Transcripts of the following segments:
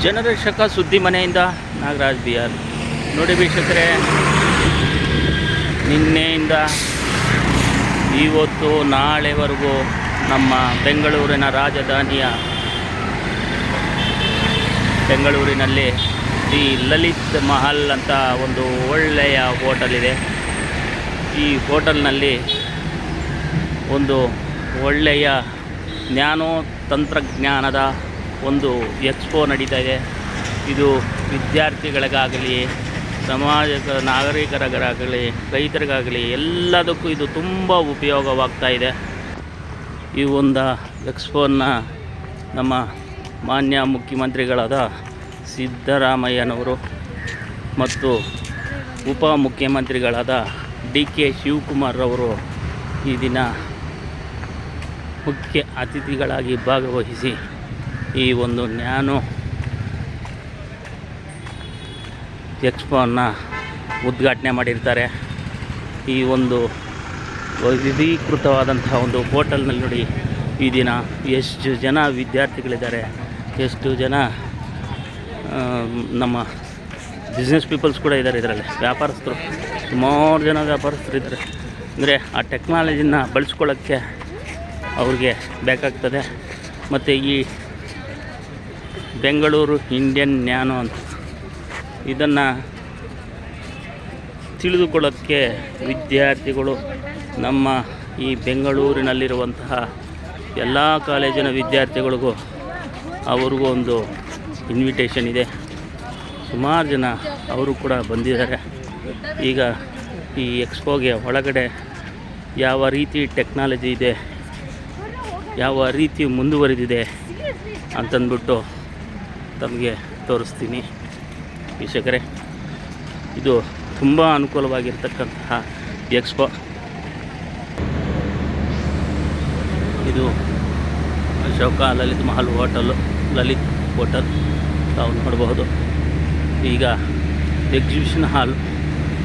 ಜನರಕ್ಷಕ ಸುದ್ದಿ ಮನೆಯಿಂದ ನಾಗರಾಜ್ ಬಿಆರ್. ನೋಡಿ ವೀಕ್ಷಕರೇ, ನಿನ್ನೆಯಿಂದ ಇವತ್ತು ನಾಳೆವರೆಗೂ ನಮ್ಮ ಬೆಂಗಳೂರಿನ ರಾಜಧಾನಿಯ ಬೆಂಗಳೂರಿನಲ್ಲಿ ದಿ ಲಲಿತ್ ಮಹಲ್ ಅಂತ ಒಂದು ಒಳ್ಳೆಯ ಹೋಟೆಲ್ ಇದೆ. ಈ ಹೋಟೆಲ್ನಲ್ಲಿ ಒಂದು ಒಳ್ಳೆಯ ಜ್ಞಾನೋ ತಂತ್ರಜ್ಞಾನದ ಒಂದು ಎಕ್ಸ್ಪೋ ನಡೀತಾ ಇದೆ. ಇದು ವಿದ್ಯಾರ್ಥಿಗಳಿಗಾಗಲಿ, ಸಮಾಜ ನಾಗರಿಕರಿಗಾಗಲಿ, ರೈತರಿಗಾಗಲಿ ಎಲ್ಲದಕ್ಕೂ ಇದು ತುಂಬ ಉಪಯೋಗವಾಗ್ತಾ ಇದೆ. ಈ ಒಂದು ಎಕ್ಸ್ಪೋನ ನಮ್ಮ ಮಾನ್ಯ ಮುಖ್ಯಮಂತ್ರಿಗಳಾದ ಸಿದ್ದರಾಮಯ್ಯನವರು ಮತ್ತು ಉಪಮುಖ್ಯಮಂತ್ರಿಗಳಾದ ಡಿ.ಕೆ. ಶಿವಕುಮಾರ್ ಅವರು ಈ ದಿನ ಮುಖ್ಯ ಅತಿಥಿಗಳಾಗಿ ಭಾಗವಹಿಸಿ ಈ ಒಂದು ನ್ಯಾನೋ ಎಕ್ಸ್ಪೋನ ಉದ್ಘಾಟನೆ ಮಾಡಿರ್ತಾರೆ. ಈ ಒಂದು ವೈವಿಧ್ಯೀಕೃತವಾದಂತಹ ಒಂದು ಹೋಟೆಲ್ನಲ್ಲಿ ನೋಡಿ ಈ ದಿನ ಎಷ್ಟು ಜನ ವಿದ್ಯಾರ್ಥಿಗಳಿದ್ದಾರೆ, ಎಷ್ಟು ಜನ ನಮ್ಮ ಬಿಸ್ನೆಸ್ ಪೀಪಲ್ಸ್ ಕೂಡ ಇದ್ದಾರೆ. ಇದರಲ್ಲಿ ವ್ಯಾಪಾರಸ್ಥರು, ಸುಮಾರು ಜನ ವ್ಯಾಪಾರಸ್ಥರು ಇದ್ದಾರೆ. ಅಂದರೆ ಆ ಟೆಕ್ನಾಲಜಿನ ಬಳಸ್ಕೊಳ್ಳೋಕ್ಕೆ ಅವ್ರಿಗೆ ಬೇಕಾಗ್ತದೆ. ಮತ್ತು ಈ ಬೆಂಗಳೂರು ಇಂಡಿಯನ್ ನ್ಯಾನೋ ಅಂತ ಇದನ್ನು ತಿಳಿದುಕೊಳ್ಳೋಕ್ಕೆ ವಿದ್ಯಾರ್ಥಿಗಳು ನಮ್ಮ ಈ ಬೆಂಗಳೂರಿನಲ್ಲಿರುವಂತಹ ಎಲ್ಲ ಕಾಲೇಜಿನ ವಿದ್ಯಾರ್ಥಿಗಳಿಗೂ ಅವ್ರಿಗೂ ಒಂದು ಇನ್ವಿಟೇಷನ್ ಇದೆ. ಸುಮಾರು ಜನ ಅವರು ಕೂಡ ಬಂದಿದ್ದಾರೆ. ಈಗ ಈ ಎಕ್ಸ್ಪೋಗೆ ಒಳಗಡೆ ಯಾವ ರೀತಿ ಟೆಕ್ನಾಲಜಿ ಇದೆ, ಯಾವ ರೀತಿ ಮುಂದುವರಿದಿದೆ ಅಂತಂದ್ಬಿಟ್ಟು ತಮಗೆ ತೋರಿಸ್ತೀನಿ ವೀಕ್ಷಕರೇ. ಇದು ತುಂಬ ಅನುಕೂಲವಾಗಿರ್ತಕ್ಕಂತಹ ಎಕ್ಸ್ಪೋ. ಇದು ಅಶೋಕ ಲಲಿತ್ ಮಹಲ್ ಲಲಿತ್ ಹೋಟೆಲ್ ತಾವು ನೋಡಬಹುದು. ಈಗ ಎಕ್ಸಿಬಿಷನ್ ಹಾಲ್,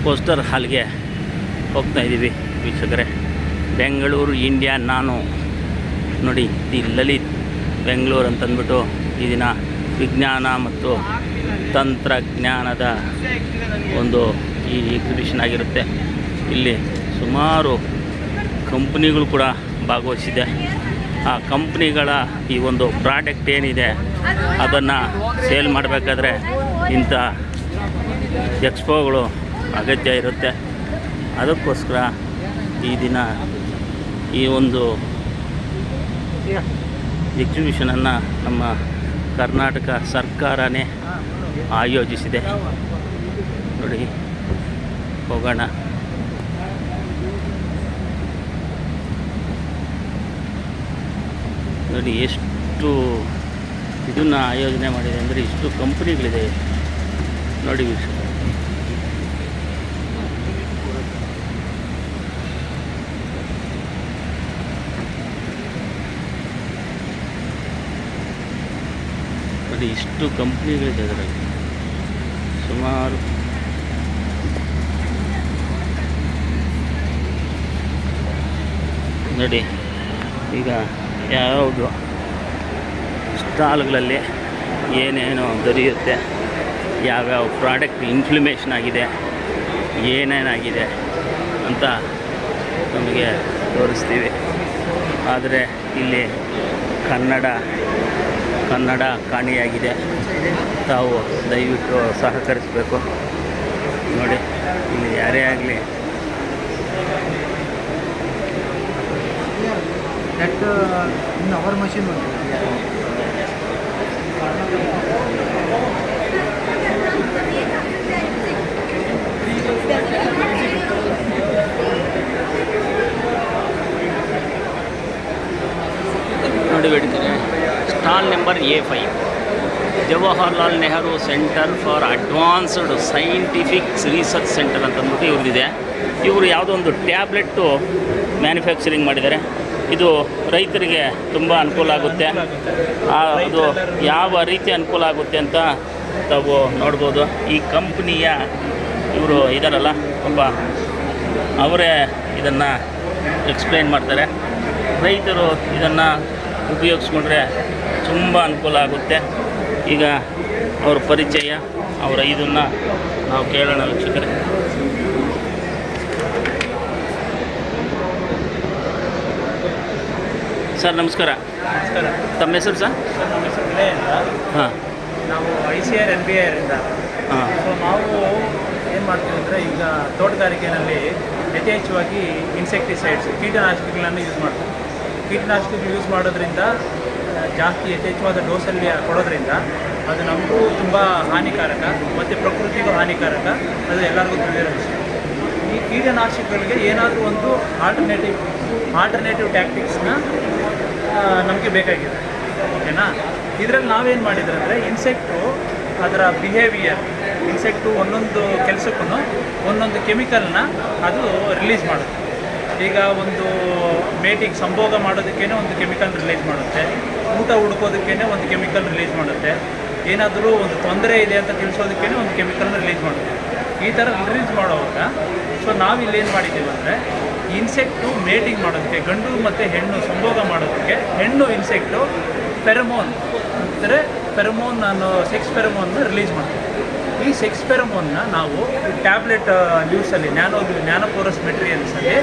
ಪೋಸ್ಟರ್ ಹಾಲ್ಗೆ ಹೋಗ್ತಾಯಿದ್ದೀವಿ ವೀಕ್ಷಕರೇ. ಬೆಂಗಳೂರು ಇಂಡಿಯಾ ನ್ಯಾನೋ ನೋಡಿ, ದಿ ಲಲಿತ್ ಬೆಂಗಳೂರು ಅಂತಂದ್ಬಿಟ್ಟು ಈ ದಿನ ವಿಜ್ಞಾನ ಮತ್ತು ತಂತ್ರಜ್ಞಾನದ ಒಂದು ಈ ಎಕ್ಸಿಬಿಷನ್ ಆಗಿರುತ್ತೆ. ಇಲ್ಲಿ ಸುಮಾರು ಕಂಪ್ನಿಗಳು ಕೂಡ ಭಾಗವಹಿಸಿದೆ. ಆ ಕಂಪ್ನಿಗಳ ಈ ಒಂದು ಪ್ರಾಡಕ್ಟ್ ಏನಿದೆ ಅದನ್ನು ಸೇಲ್ ಮಾಡಬೇಕಾದ್ರೆ ಇಂಥ ಎಕ್ಸ್ಪೋಗಳು ಅಗತ್ಯ ಇರುತ್ತೆ. ಅದಕ್ಕೋಸ್ಕರ ಈ ದಿನ ಈ ಒಂದು ಎಕ್ಸಿಬಿಷನನ್ನು ನಮ್ಮ ಕರ್ನಾಟಕ ಸರ್ಕಾರನೇ ಆಯೋಜಿಸಿದೆ. ನೋಡಿ, ಹೋಗೋಣ. ನೋಡಿ ಎಷ್ಟು ಇದನ್ನು ಆಯೋಜನೆ ಮಾಡಿದೆ ಅಂದರೆ ಇಷ್ಟು ಕಂಪ್ನಿಗಳಿದೆ ನೋಡಿ ವೀಕ್ಷಕ. ನೋಡಿ ಇಷ್ಟು ಕಂಪ್ನಿಗಳಿದೆ ಅದರಲ್ಲಿ ಸುಮಾರು. ನೋಡಿ ಈಗ ಯಾವುದು ಸ್ಟಾಲ್ಗಳಲ್ಲಿ ಏನೇನು ದೊರೆಯುತ್ತೆ, ಯಾವ್ಯಾವ ಪ್ರಾಡಕ್ಟ್ ಇನ್ಫ್ಲಮೇಷನ್ ಆಗಿದೆ, ಏನೇನಾಗಿದೆ ಅಂತ ನಮಗೆ ತೋರಿಸ್ತೀವಿ. ಆದರೆ ಇಲ್ಲಿ ಕನ್ನಡ ಕಾಣಿಯಾಗಿದೆ. ತಾವು ದಯವಿಟ್ಟು ಸಹಕರಿಸಬೇಕು. ನೋಡಿ, ಇಲ್ಲಿ ಯಾರೇ ಆಗಲಿ ಮಷೀನ್ ನೋಡಿ ಬೇಡ್ತಾರೆ. Stall number A5, Jawaharlal Nehru centre for advanced scientific research centre ಅಂತಂದ್ಬಿಟ್ಟು ಇವ್ರದ್ದಿದೆ. ಇವರು ಯಾವುದೋ ಒಂದು ಟ್ಯಾಬ್ಲೆಟ್ಟು ಮ್ಯಾನುಫ್ಯಾಕ್ಚರಿಂಗ್ ಮಾಡಿದ್ದಾರೆ. ಇದು ರೈತರಿಗೆ ತುಂಬ ಅನುಕೂಲ ಆಗುತ್ತೆ. ಅದು ಯಾವ ರೀತಿ ಅನುಕೂಲ ಆಗುತ್ತೆ ಅಂತ ತಾವು ನೋಡ್ಬೋದು. ಈ ಕಂಪ್ನಿಯ ಇವರು ಇದಾರಲ್ಲ ಒಬ್ಬ, ಅವರೇ ಇದನ್ನು ಎಕ್ಸ್ಪ್ಲೈನ್ ಮಾಡ್ತಾರೆ. ರೈತರು ಇದನ್ನು ಉಪಯೋಗಿಸ್ಕೊಂಡ್ರೆ ತುಂಬ ಅನುಕೂಲ ಆಗುತ್ತೆ. ಈಗ ಅವ್ರ ಪರಿಚಯ ಅವರ ಇದನ್ನು ನಾವು ಕೇಳೋಣ ವೀಕ್ಷಕರೇ. ಸರ್ ನಮಸ್ಕಾರ. ನಮಸ್ಕಾರ. ತಮ್ಮ ಹೆಸರು ಸರ್? ನಮ್ಮ ಹೆಸರು ವಿನಯ್ ಅಂತ. ಹಾಂ. ನಾವು ICAR NBAR ಇಂದ. ಹಾಂ. ಸೊ ನಾವು ಏನು ಮಾಡ್ತೀವಿ ಅಂದರೆ, ಈಗ ತೋಟಗಾರಿಕೆಯಲ್ಲಿ ಯಥೇಚ್ಛವಾಗಿ ಇನ್ಸೆಕ್ಟಿಸೈಡ್ಸ್, ಕೀಟನಾಶಕಗಳನ್ನು ಯೂಸ್ ಮಾಡ್ತೀವಿ. ಕೀಟನಾಶಕಗಳು ಯೂಸ್ ಮಾಡೋದ್ರಿಂದ ಜಾಸ್ತಿ ಯಥೇಚ್ಛವಾದ ಡೋಸಲ್ಲಿ ಕೊಡೋದ್ರಿಂದ ಅದು ನಮಗೂ ತುಂಬ ಹಾನಿಕಾರಕ ಮತ್ತು ಪ್ರಕೃತಿಗೂ ಹಾನಿಕಾರಕ. ಅದು ಎಲ್ಲರಿಗೂ ತಿಳಿದಿರೋ ವಿಷಯ. ಈ ಕೀಟನಾಶಕಗಳಿಗೆ ಏನಾದರೂ ಒಂದು ಆಲ್ಟರ್ನೇಟಿವ್ ಟ್ಯಾಕ್ಟಿಕ್ಸ್ನ ನಮಗೆ ಬೇಕಾಗಿದೆ. ಓಕೆನಾ? ಇದರಲ್ಲಿ ನಾವೇನು ಮಾಡಿದ್ರೆ ಅಂದರೆ, ಇನ್ಸೆಕ್ಟು ಅದರ ಬಿಹೇವಿಯರ್, ಇನ್ಸೆಕ್ಟು ಒಂದೊಂದು ಕೆಲಸಕ್ಕೂ ಒಂದೊಂದು ಕೆಮಿಕಲ್ನ ಅದು ರಿಲೀಸ್ ಮಾಡುತ್ತೆ. ಈಗ ಒಂದು ಮೇಟಿಗೆ ಸಂಭೋಗ ಮಾಡೋದಕ್ಕೇ ಒಂದು ಕೆಮಿಕಲ್ ರಿಲೀಸ್ ಮಾಡುತ್ತೆ, ಊಟ ಹುಡ್ಕೋದಕ್ಕೇ ಒಂದು ಕೆಮಿಕಲ್ ರಿಲೀಸ್ ಮಾಡುತ್ತೆ, ಏನಾದರೂ ಒಂದು ತೊಂದರೆ ಇದೆ ಅಂತ ತಿಳಿಸೋದಕ್ಕೇ ಒಂದು ಕೆಮಿಕಲ್ನ ರಿಲೀಸ್ ಮಾಡುತ್ತೆ. ಈ ಥರ ರಿಲೀಸ್ ಮಾಡುವಾಗ ಸೊ ನಾವಿಲ್ಲಿ ಏನು ಮಾಡಿದ್ದೀವಿ ಅಂದರೆ, ಇನ್ಸೆಕ್ಟು ಮೇಟಿಂಗ್ ಮಾಡೋದಕ್ಕೆ, ಗಂಡು ಮತ್ತು ಹೆಣ್ಣು ಸಂಭೋಗ ಮಾಡೋದಕ್ಕೆ ಹೆಣ್ಣು ಇನ್ಸೆಕ್ಟು ಫೆರಮೋನ್ ಅಂದರೆ ಸೆಕ್ಸ್ ಫೆರಮೋನ್ನ ರಿಲೀಸ್ ಮಾಡ್ತೀವಿ. ಈ ಸೆಕ್ಸ್ ಫೆರಮೋನ್ನ ನಾವು ಟ್ಯಾಬ್ಲೆಟ್ ಲ್ಯೂಸಲ್ಲಿ ನ್ಯಾನೋಪೋರಸ್ ಮೆಟೀರಿಯಲ್ಸಲ್ಲಿ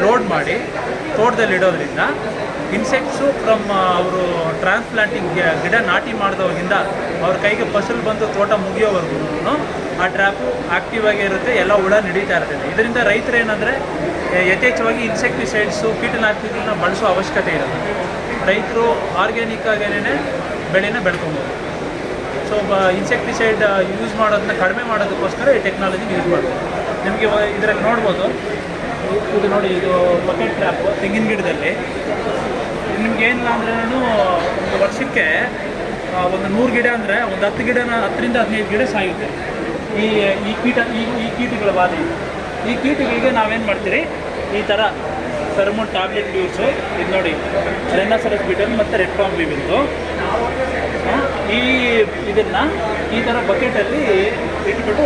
ಲೋಡ್ ಮಾಡಿ ತೋಟದಲ್ಲಿ ಇಡೋದ್ರಿಂದ ಇನ್ಸೆಕ್ಟ್ಸು ಫ್ರಮ್ ಅವರು ಟ್ರಾನ್ಸ್ಪ್ಲಾಂಟಿಂಗ್ ಗಿಡ ನಾಟಿ ಮಾಡಿದವಾಗಿಂದ ಅವ್ರ ಕೈಗೆ ಫಸಲು ಬಂದು ತೋಟ ಮುಗಿಯೋವರೆಗೂ ಆ ಟ್ರ್ಯಾಪು ಆ್ಯಕ್ಟಿವ್ ಆಗಿ ಇರುತ್ತೆ, ಎಲ್ಲ ಹುಳ ನಡೀತಾ ಇರ್ತದೆ. ಇದರಿಂದ ರೈತರು ಏನಂದರೆ ಯಥೇಚ್ಛವಾಗಿ ಇನ್ಸೆಕ್ಟಿಸೈಡ್ಸು, ಕೀಟನಾಶಕಗಳನ್ನ ಬಳಸೋ ಅವಶ್ಯಕತೆ ಇರುತ್ತೆ. ರೈತರು ಆರ್ಗ್ಯಾನಿಕ್ ಆಗೇನೆ ಬೆಳೆನ ಬೆಳ್ಕೊಬೋದು. ಸೊ ಇನ್ಸೆಕ್ಟಿಸೈಡ್ ಯೂಸ್ ಮಾಡೋದನ್ನ ಕಡಿಮೆ ಮಾಡೋದಕ್ಕೋಸ್ಕರ ಈ ಟೆಕ್ನಾಲಜಿ ಯೂಸ್ ಮಾಡ್ಬೋದು. ನಿಮಗೆ ಇದರಲ್ಲಿ ನೋಡ್ಬೋದು, ಇದು ನೋಡಿ, ಇದು ಬಕೆಟ್ ಟ್ರ್ಯಾಪು ತೆಂಗಿನ ಗಿಡದಲ್ಲಿ. ನಿಮ್ಗೆ ಏನಿಲ್ಲ ಅಂದ್ರೂ ಒಂದು ವರ್ಷಕ್ಕೆ ಒಂದು 100 ಗಿಡ ಅಂದರೆ ಒಂದು 10 ಗಿಡನ 10ರಿಂದ 15 ಗಿಡ ಸಾಯುತ್ತೆ ಈ ಕೀಟಗಳ ಬಾಧೆ. ಈ ಕೀಟಗಳಿಗೆ ನಾವೇನು ಮಾಡ್ತೀರಿ, ಈ ಥರ ಫೆರಮೋನ್ ಟ್ಯಾಬ್ಲೆಟ್ ಯೂಸು, ಇದು ನೋಡಿ ರೆನೋಸರಸ್ ಬೀಟಲ್ ಮತ್ತು ರೆಡ್ ಪಾಮ್ ಬೀಬಿಂದು. ಇದನ್ನು ಈ ಥರ ಬಕೆಟಲ್ಲಿ ಇಟ್ಬಿಟ್ಟು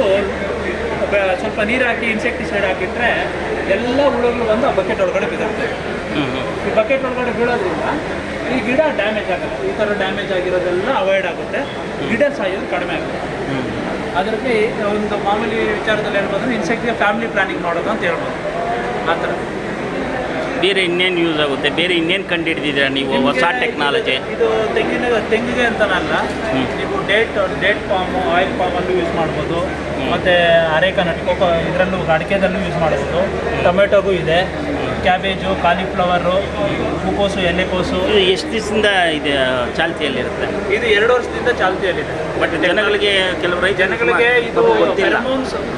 ಸ್ವಲ್ಪ ನೀರು ಹಾಕಿ ಇನ್ಸೆಕ್ಟಿಸೈಡ್ ಹಾಕಿಟ್ರೆ ಎಲ್ಲ ಹುಳುಗಳು ಬಂದು ಆ ಬಕೆಟ್ ಒಳಗಡೆ ಬಿಡುತ್ತೆ. ಈ ಬಕೆಟ್ ಒಳಗಡೆ ಬೀಳೋದ್ರಿಂದ ಈ ಗಿಡ ಡ್ಯಾಮೇಜ್ ಆಗುತ್ತೆ. ಈ ಥರ ಡ್ಯಾಮೇಜ್ ಆಗಿರೋದೆಲ್ಲ ಅವಾಯ್ಡ್ ಆಗುತ್ತೆ, ಗಿಡ ಸಾಯೋದು ಕಡಿಮೆ ಆಗುತ್ತೆ. ಅದರಲ್ಲಿ ಒಂದು ಮಾಮೂಲಿ ವಿಚಾರದಲ್ಲಿ ಹೇಳ್ಬೋದು, ಇನ್ಸೆಕ್ಟ್ಗೆ ಫ್ಯಾಮಿಲಿ ಪ್ಲಾನಿಂಗ್ ಮಾಡೋದು ಅಂತ ಹೇಳ್ಬೋದು. ಆ ಥರ ಬೇರೆ ಇನ್ನೇನು ಯೂಸ್ ಆಗುತ್ತೆ? ಬೇರೆ ಇನ್ನೇನು ಕಂಡು ಹಿಡಿದಿದ್ದೀರಾ ನೀವು ಹೊಸ ಟೆಕ್ನಾಲಜಿ? ಇದು ತೆಂಗಿಗೆ ಅಂತನಲ್ಲ, ನೀವು ಡೇಟ್ ಪಾಮು, ಆಯಿಲ್ ಪಾಮಲ್ಲೂ ಯೂಸ್ ಮಾಡ್ಬೋದು, ಮತ್ತು ಅರೇಕ ನಟ್ಕೋಕೋ ಇದರಲ್ಲೂ ಅಡಿಕೆದಲ್ಲೂ ಯೂಸ್ ಮಾಡ್ಬೋದು. ಟೊಮೆಟೊಗೂ ಇದೆ, ಕ್ಯಾಬೇಜು, ಕಾಲಿಫ್ಲವರು, ಹೂಕೋಸು, ಎಲೆಕೋಸು. ಇದು ಎಷ್ಟು ದಿವಸದಿಂದ ಇದು ಚಾಲ್ತಿಯಲ್ಲಿರುತ್ತೆ? ಇದು 2 ವರ್ಷದಿಂದ ಚಾಲ್ತಿಯಲ್ಲಿದೆ. ಬಟ್ ಜನಗಳಿಗೆ ಜನಗಳಿಗೆ ಇದು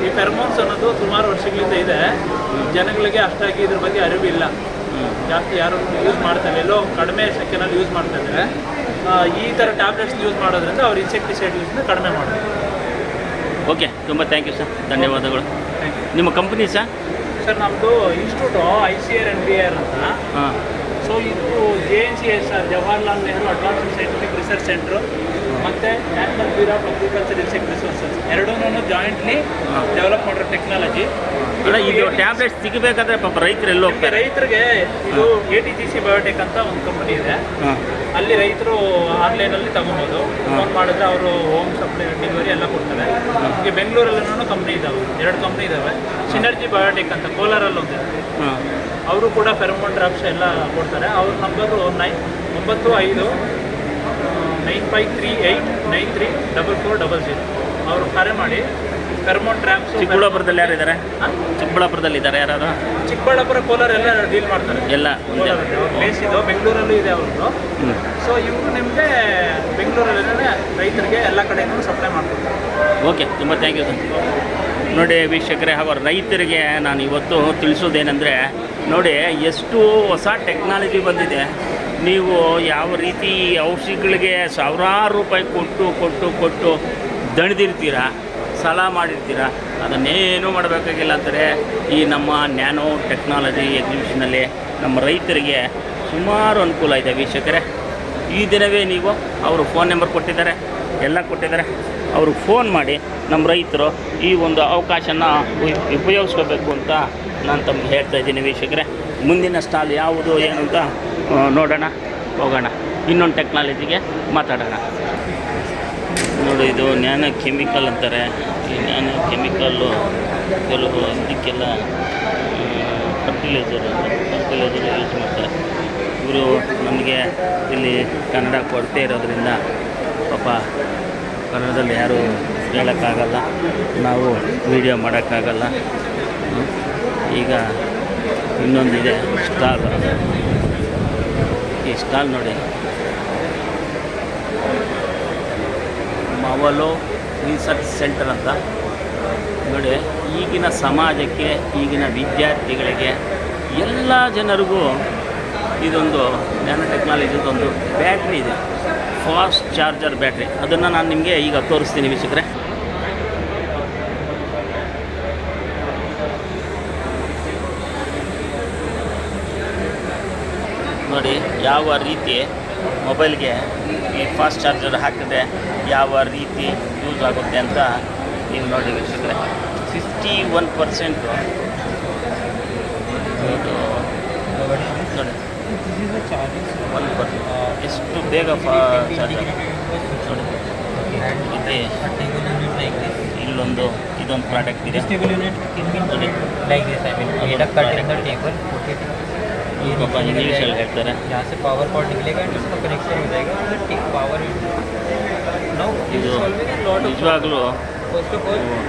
ಈ ಫೆರಮೋನ್ಸ್ ಅನ್ನೋದು ಸುಮಾರು ವರ್ಷಗಳಿಂದ ಇದೆ. ಜನಗಳಿಗೆ ಅಷ್ಟಾಗಿ ಇದ್ರ ಬಗ್ಗೆ ಅರಿವಿಲ್ಲ, ಜಾಸ್ತಿ ಯಾರು ಯೂಸ್ ಮಾಡ್ತಾರೆ, ಎಲ್ಲೋ ಕಡಿಮೆ ಸೆಕೆಂಡಲ್ಲಿ ಯೂಸ್ ಮಾಡ್ತಾ ಇದ್ದಾರೆ. ಈ ಥರ ಟ್ಯಾಬ್ಲೆಟ್ಸ್ ಯೂಸ್ ಮಾಡೋದ್ರಿಂದ ಅವ್ರು ಇನ್ಸೆಕ್ಟಿಸೈಡ್ ಯೂಸ್ನ ಕಡಿಮೆ ಮಾಡ್ತಾರೆ. ಓಕೆ, ತುಂಬ ಥ್ಯಾಂಕ್ ಯು ಸರ್, ಧನ್ಯವಾದಗಳು. ನಿಮ್ಮ ಕಂಪ್ನಿ ಸರ್? ಸರ್ ನಮ್ಮದು ಇನ್ಸ್ಟಿಟ್ಯೂಟು ICAR NBAR ಅಂತ. ಹಾಂ. ಸೊ ಇದು JNCSR, Jawaharlal Nehru advanced scientific research centre, ಮತ್ತು national bureau of agriculture insect resources ಎರಡೂ ಜಾಯಿಂಟ್ಲಿ ಡೆವಲಪ್ ಮಾಡಿರೋ ಟೆಕ್ನಾಲಜಿ. ಅಲ್ಲ, ಇದು ಟ್ಯಾಬ್ಲೆಟ್ಸ್ ಸಿಗಬೇಕಾದ್ರೆ ಪಾಪ ರೈತರು ಎಲ್ಲೋ ಹೋಗ್ತಾರೆ. ರೈತರಿಗೆ ಇದು ATGC ಬಯೋಟೆಕ್ ಅಂತ ಒಂದು ಕಂಪನಿ ಇದೆ. ಅಲ್ಲಿ ರೈತರು ಆನ್ಲೈನಲ್ಲಿ ತಗೊಬೋದು. ಫೋನ್ ಮಾಡಿದ್ರೆ ಅವರು ಹೋಮ್ ಸಪ್ಲೈ, ಡೆಲಿವರಿ ಎಲ್ಲ ಕೊಡ್ತಾರೆ. ಈಗ ಬೆಂಗಳೂರಲ್ಲೂ ಕಂಪ್ನಿ ಇದ್ದಾವೆ, 2 ಕಂಪ್ನಿ ಇದ್ದಾವೆ. ಸಿನರ್ಜಿ ಬಯೋಟೆಕ್ ಅಂತ ಕೋಲಾರಲ್ಲಿ ಒಂದಿದೆ, ಅವರು ಕೂಡ ಫೆರಮೋನ್ ಟ್ರಾಪ್ಸ್ ಎಲ್ಲ ಕೊಡ್ತಾರೆ. ಅವ್ರ ನಂಬರು 9538934400. ಅವರು ಕರೆ ಮಾಡಿ ಫೆರಮೋನ್ ಟ್ರಾಪ್ಸ್. ಚಿಕ್ಕಬಳ್ಳಾಪುರದಲ್ಲಿ ಯಾರಿದ್ದಾರೆ? ಚಿಕ್ಕಬಳ್ಳಾಪುರದಲ್ಲಿ ಇದ್ದಾರೆ ಯಾರು? ಚಿಕ್ಕಬಳ್ಳಾಪುರ, ಕೋಲಾರ ಎಲ್ಲ ಡೀಲ್ ಮಾಡ್ತಾರೆ. ಎಲ್ಲ ಪ್ಲೇಸ್ ಇದು, ಬೆಂಗಳೂರಲ್ಲೂ ಇದೆ ಅವ್ರದ್ದು. ಸೊ ಇವರು ನಿಮಗೆ ಬೆಂಗಳೂರಲ್ಲೇ ರೈತರಿಗೆ ಎಲ್ಲ ಕಡೆಯೂ ಸಪ್ಲೈ ಮಾಡ್ತಾರೆ. ಓಕೆ, ತುಂಬ ಥ್ಯಾಂಕ್ ಯು ಸರ್. ನೋಡಿ ವೀಕ್ಷಕರೇ, ಹಾಗೂ ರೈತರಿಗೆ ನಾನು ಇವತ್ತು ತಿಳಿಸೋದೇನೆಂದರೆ, ನೋಡಿ ಎಷ್ಟು ಹೊಸ ಟೆಕ್ನಾಲಜಿ ಬಂದಿದೆ. ನೀವು ಯಾವ ರೀತಿ ಔಷಧಿಗಳಿಗೆ ಸಾವಿರಾರು ರೂಪಾಯಿ ಕೊಟ್ಟು ದಣಿದಿರ್ತೀರ, ಸಾಲ ಮಾಡಿರ್ತೀರ, ಅದನ್ನೇನು ಮಾಡಬೇಕಾಗಿಲ್ಲ ಅಂತಾರೆ. ಈ ನಮ್ಮ ನ್ಯಾನೋ ಟೆಕ್ನಾಲಜಿ ಎಕ್ಸಿಬಿಷನಲ್ಲಿ ನಮ್ಮ ರೈತರಿಗೆ ಸುಮಾರು ಅನುಕೂಲ ಇದೆ ವೀಕ್ಷಕರೇ. ಈ ದಿನವೇ ನೀವು ಅವರು ಫೋನ್ ನಂಬರ್ ಕೊಟ್ಟಿದ್ದಾರೆ, ಎಲ್ಲ ಕೊಟ್ಟಿದ್ದಾರೆ. ಅವ್ರಿಗೆ ಫೋನ್ ಮಾಡಿ ನಮ್ಮ ರೈತರು ಈ ಒಂದು ಅವಕಾಶನ ಉಪಯೋಗಿಸ್ಕೋಬೇಕು ಅಂತ ನಾನು ತಮಗೆ ಹೇಳ್ತಾ ಇದ್ದೀನಿ ವೀಕ್ಷಕರೇ. ಮುಂದಿನ ಸ್ಟಾಲ್ ಯಾವುದು ಏನು ಅಂತ ನೋಡೋಣ, ಹೋಗೋಣ, ಇನ್ನೊಂದು ಟೆಕ್ನಾಲಜಿಗೆ ಮಾತಾಡೋಣ. ಇದು ನ್ಯಾನೋ ಕೆಮಿಕಲ್ ಅಂತಾರೆ. ಈ ನ್ಯಾನೋ ಕೆಮಿಕಲ್ಲು ಕೆಲವು ಇದಕ್ಕೆಲ್ಲ ಫರ್ಟಿಲೈಸರ್ ಯೂಸ್ ಮಾಡ್ತಾರೆ. ಇವರು ನಮಗೆ ಇಲ್ಲಿ ಕನ್ನಡ ಕೊರತೆ ಇರೋದ್ರಿಂದ ಪಾಪ ಕನ್ನಡದಲ್ಲಿ ಯಾರೂ ಹೇಳೋಕ್ಕಾಗಲ್ಲ, ನಾವು ವಿಡಿಯೋ ಮಾಡೋಕ್ಕಾಗಲ್ಲ. ಈಗ ಇನ್ನೊಂದಿದೆ ಸ್ಟಾಲ್. ಈ ಸ್ಟಾಲ್ ನೋಡಿ, ಮವಲೋ ರಿಸರ್ಚ್ ಸೆಂಟರ್ ಅಂತ ನೋಡಿ. ಈಗಿನ ಸಮಾಜಕ್ಕೆ, ಈಗಿನ ವಿದ್ಯಾರ್ಥಿಗಳಿಗೆ, ಎಲ್ಲ ಜನರಿಗೂ ಇದೊಂದು ನ್ಯಾನೋ ಟೆಕ್ನಾಲಜಿದೊಂದು ಬ್ಯಾಟ್ರಿ ಇದೆ, ಫಾಸ್ಟ್ ಚಾರ್ಜರ್ ಬ್ಯಾಟ್ರಿ. ಅದನ್ನು ನಾನು ನಿಮಗೆ ಈಗ ತೋರಿಸ್ತೀನಿ ವೀಕ್ಷಕರೇ. ನೋಡಿ ಯಾವ ರೀತಿ ಮೊಬೈಲ್ಗೆ ಈ ಫಾಸ್ಟ್ ಚಾರ್ಜರ್ ಹಾಕಿದ್ರೆ ಯಾವ ರೀತಿ ಯೂಸ್ ಆಗುತ್ತೆ ಅಂತ ನೀವು ನೋಡಿ ವೀಕ್ಷಕರೇ. 51% ಇದು ನೋಡಿ 1% ಎಷ್ಟು ಬೇಗ ಚಾರ್ಜರ್ ನೋಡಿ. ಇದೆ ಇಲ್ಲೊಂದು ಇದೊಂದು ಪ್ರಾಡಕ್ಟ್ ಇದೆ ನೋಡಿ. ಪಾಪ ಇಂಗ್ಲೀಷಲ್ಲಿ ಹೇಳ್ತಾರೆ. ಇದು ನಿಜವಾಗ್ಲೂ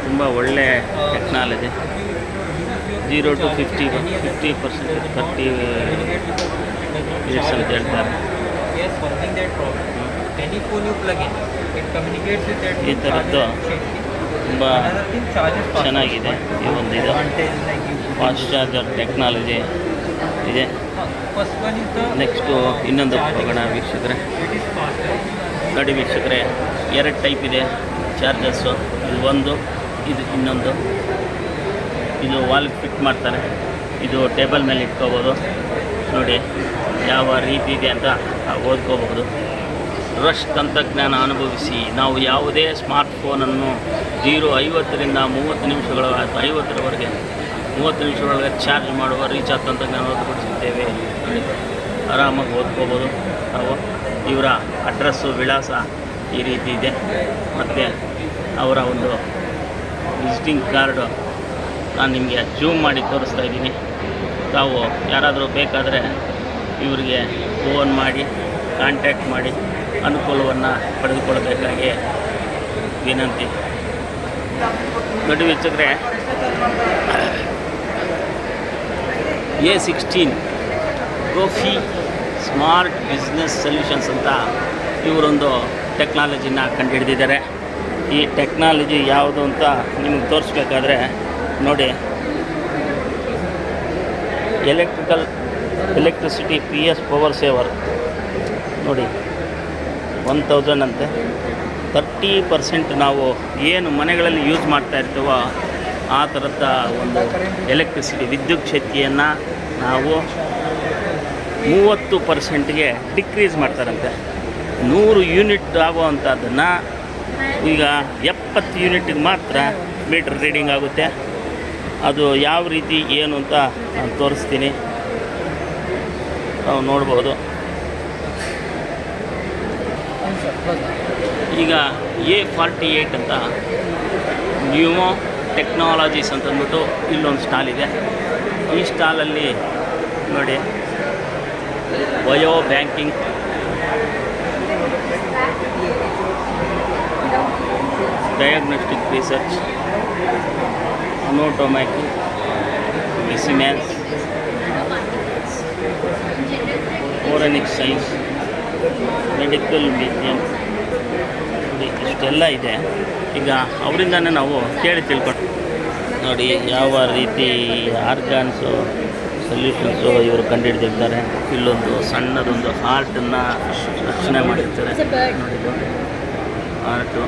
ತುಂಬ ಒಳ್ಳೆ ಟೆಕ್ನಾಲಜಿ. 0 to 50% 30 ಮಿನಿಟ್ಸ್ ಅಂತ ಹೇಳ್ತಾರೆ. ಈ ಥರದ್ದು ತುಂಬ ಚೆನ್ನಾಗಿದೆ. ಈ ಒಂದು ಇದು ಫಾಸ್ಟ್ ಚಾರ್ಜರ್ ಟೆಕ್ನಾಲಜಿ ಇದೆ. ನೆಕ್ಸ್ಟು ಇನ್ನೊಂದು ಹೋಗೋಣ ವೀಕ್ಷಕರೇ. ನೋಡಿ ವೀಕ್ಷಕರೇ, 2 ಟೈಪ್ ಇದೆ ಚಾರ್ಜರ್ಸು. ಇದು ಒಂದು, ಇದು ಇನ್ನೊಂದು. ಇದು ವಾಲ್ಗೆ ಫಿಟ್ ಮಾಡ್ತಾರೆ, ಇದು ಟೇಬಲ್ ಮೇಲೆ ಇಟ್ಕೋಬೋದು. ನೋಡಿ ಯಾವ ರೀತಿ ಇದೆ ಅಂತ ಓದ್ಕೋಬಹುದು. ರಶ್ ತಂತ್ರಜ್ಞಾನ ಅನುಭವಿಸಿ ನಾವು ಯಾವುದೇ ಸ್ಮಾರ್ಟ್ಫೋನನ್ನು 0-50ರಿಂದ 30 ನಿಮಿಷಗಳ 50ರವರೆಗೆ 30 ನಿಮಿಷಗಳೊಳಗೆ ಚಾರ್ಜ್ ಮಾಡುವ ರೀಚಾರ್ಜ್ ತಂತ್ರಜ್ಞಾನ ಹೊರತುಪಡಿಸಿದ್ದೇವೆ. ನೋಡಿ ಆರಾಮಾಗಿ ಓದ್ಕೋಬೋದು ನಾವು. ಇವರ ಅಡ್ರೆಸ್ಸು, ವಿಳಾಸ ಈ ರೀತಿ ಇದೆ. ಮತ್ತು ಅವರ ಒಂದು ವಿಸಿಟಿಂಗ್ ಕಾರ್ಡು ನಾನು ನಿಮಗೆ ಜೂಮ್ ಮಾಡಿ ತೋರಿಸ್ತಾ ಇದ್ದೀನಿ. ತಾವು ಯಾರಾದರೂ ಬೇಕಾದರೆ ಇವರಿಗೆ ಫೋನ್ ಮಾಡಿ ಕಾಂಟ್ಯಾಕ್ಟ್ ಮಾಡಿ ಅನುಕೂಲವನ್ನು ಪಡೆದುಕೊಳ್ಳಬೇಕಾಗಿ ವಿನಂತಿ. ನೋಡಿ ವೀಕ್ಷಕರೇ, A16 ಗೋಫಿ ಸ್ಮಾರ್ಟ್ ಬಿಸ್ನೆಸ್ ಸೊಲ್ಯೂಷನ್ಸ್ ಅಂತ ಇವರೊಂದು ಟೆಕ್ನಾಲಜಿನ ಕಂಡುಹಿಡಿದಿದ್ದಾರೆ. ಈ ಟೆಕ್ನಾಲಜಿ ಯಾವುದು ಅಂತ ನಿಮಗೆ ತೋರಿಸ್ಬೇಕಾದ್ರೆ ನೋಡಿ, ಎಲೆಕ್ಟ್ರಿಸಿಟಿ PS ಪವರ್ ಸೇವರ್ ನೋಡಿ 1000 ಅಂತೆ. 30% ನಾವು ಏನು ಮನೆಗಳಲ್ಲಿ ಯೂಸ್ ಮಾಡ್ತಾ ಇರ್ತೀವೋ ಆ ಥರದ ಒಂದು ಎಲೆಕ್ಟ್ರಿಸಿಟಿ ವಿದ್ಯುತ್ ಶಕ್ತಿಯನ್ನು ನಾವು 30%ಗೆ ಡಿಕ್ರೀಸ್ ಮಾಡ್ತಾರಂತೆ. 100 ಯೂನಿಟ್ ಆಗುವಂಥದ್ದನ್ನು ಈಗ 70 ಯೂನಿಟಿಗೆ ಮಾತ್ರ ಮೀಟ್ರ್ ರೀಡಿಂಗ್ ಆಗುತ್ತೆ. ಅದು ಯಾವ ರೀತಿ ಏನು ಅಂತ ನಾನು ತೋರಿಸ್ತೀನಿ, ನಾವು ನೋಡ್ಬೋದು. ಈಗ A48 ಅಂತ ನ್ಯೂಮೋ ಟೆಕ್ನಾಲಜೀಸ್ ಅಂತಂದ್ಬಿಟ್ಟು ಇಲ್ಲೊಂದು ಸ್ಟಾಲ್ ಇದೆ. ಈ ಸ್ಟಾಲಲ್ಲಿ ನೋಡಿ bio banking, diagnostic research, anatomy, specimens, forensic science, medical museum, ಇಷ್ಟೆಲ್ಲ ಇದೆ. ಈಗ ಅವರಿಂದನೇ ನಾವು ಕೇಳಿ ತಿಳ್ಕೊಂಡು ನೋಡಿ ಯಾವ ರೀತಿ ಆರ್ಗಾನ್ಸು ಸೊಲ್ಯೂಷನ್ಸು ಇವರು ಕಂಡುಹಿಡಿದಿರ್ತಾರೆ. ಇಲ್ಲೊಂದು ಸಣ್ಣದೊಂದು ಹಾರ್ಟನ್ನು ರಕ್ಷಣೆ ಮಾಡಿರ್ತಾರೆ. ನೋಡಿದ್ದು ಹಾರ್ಟು.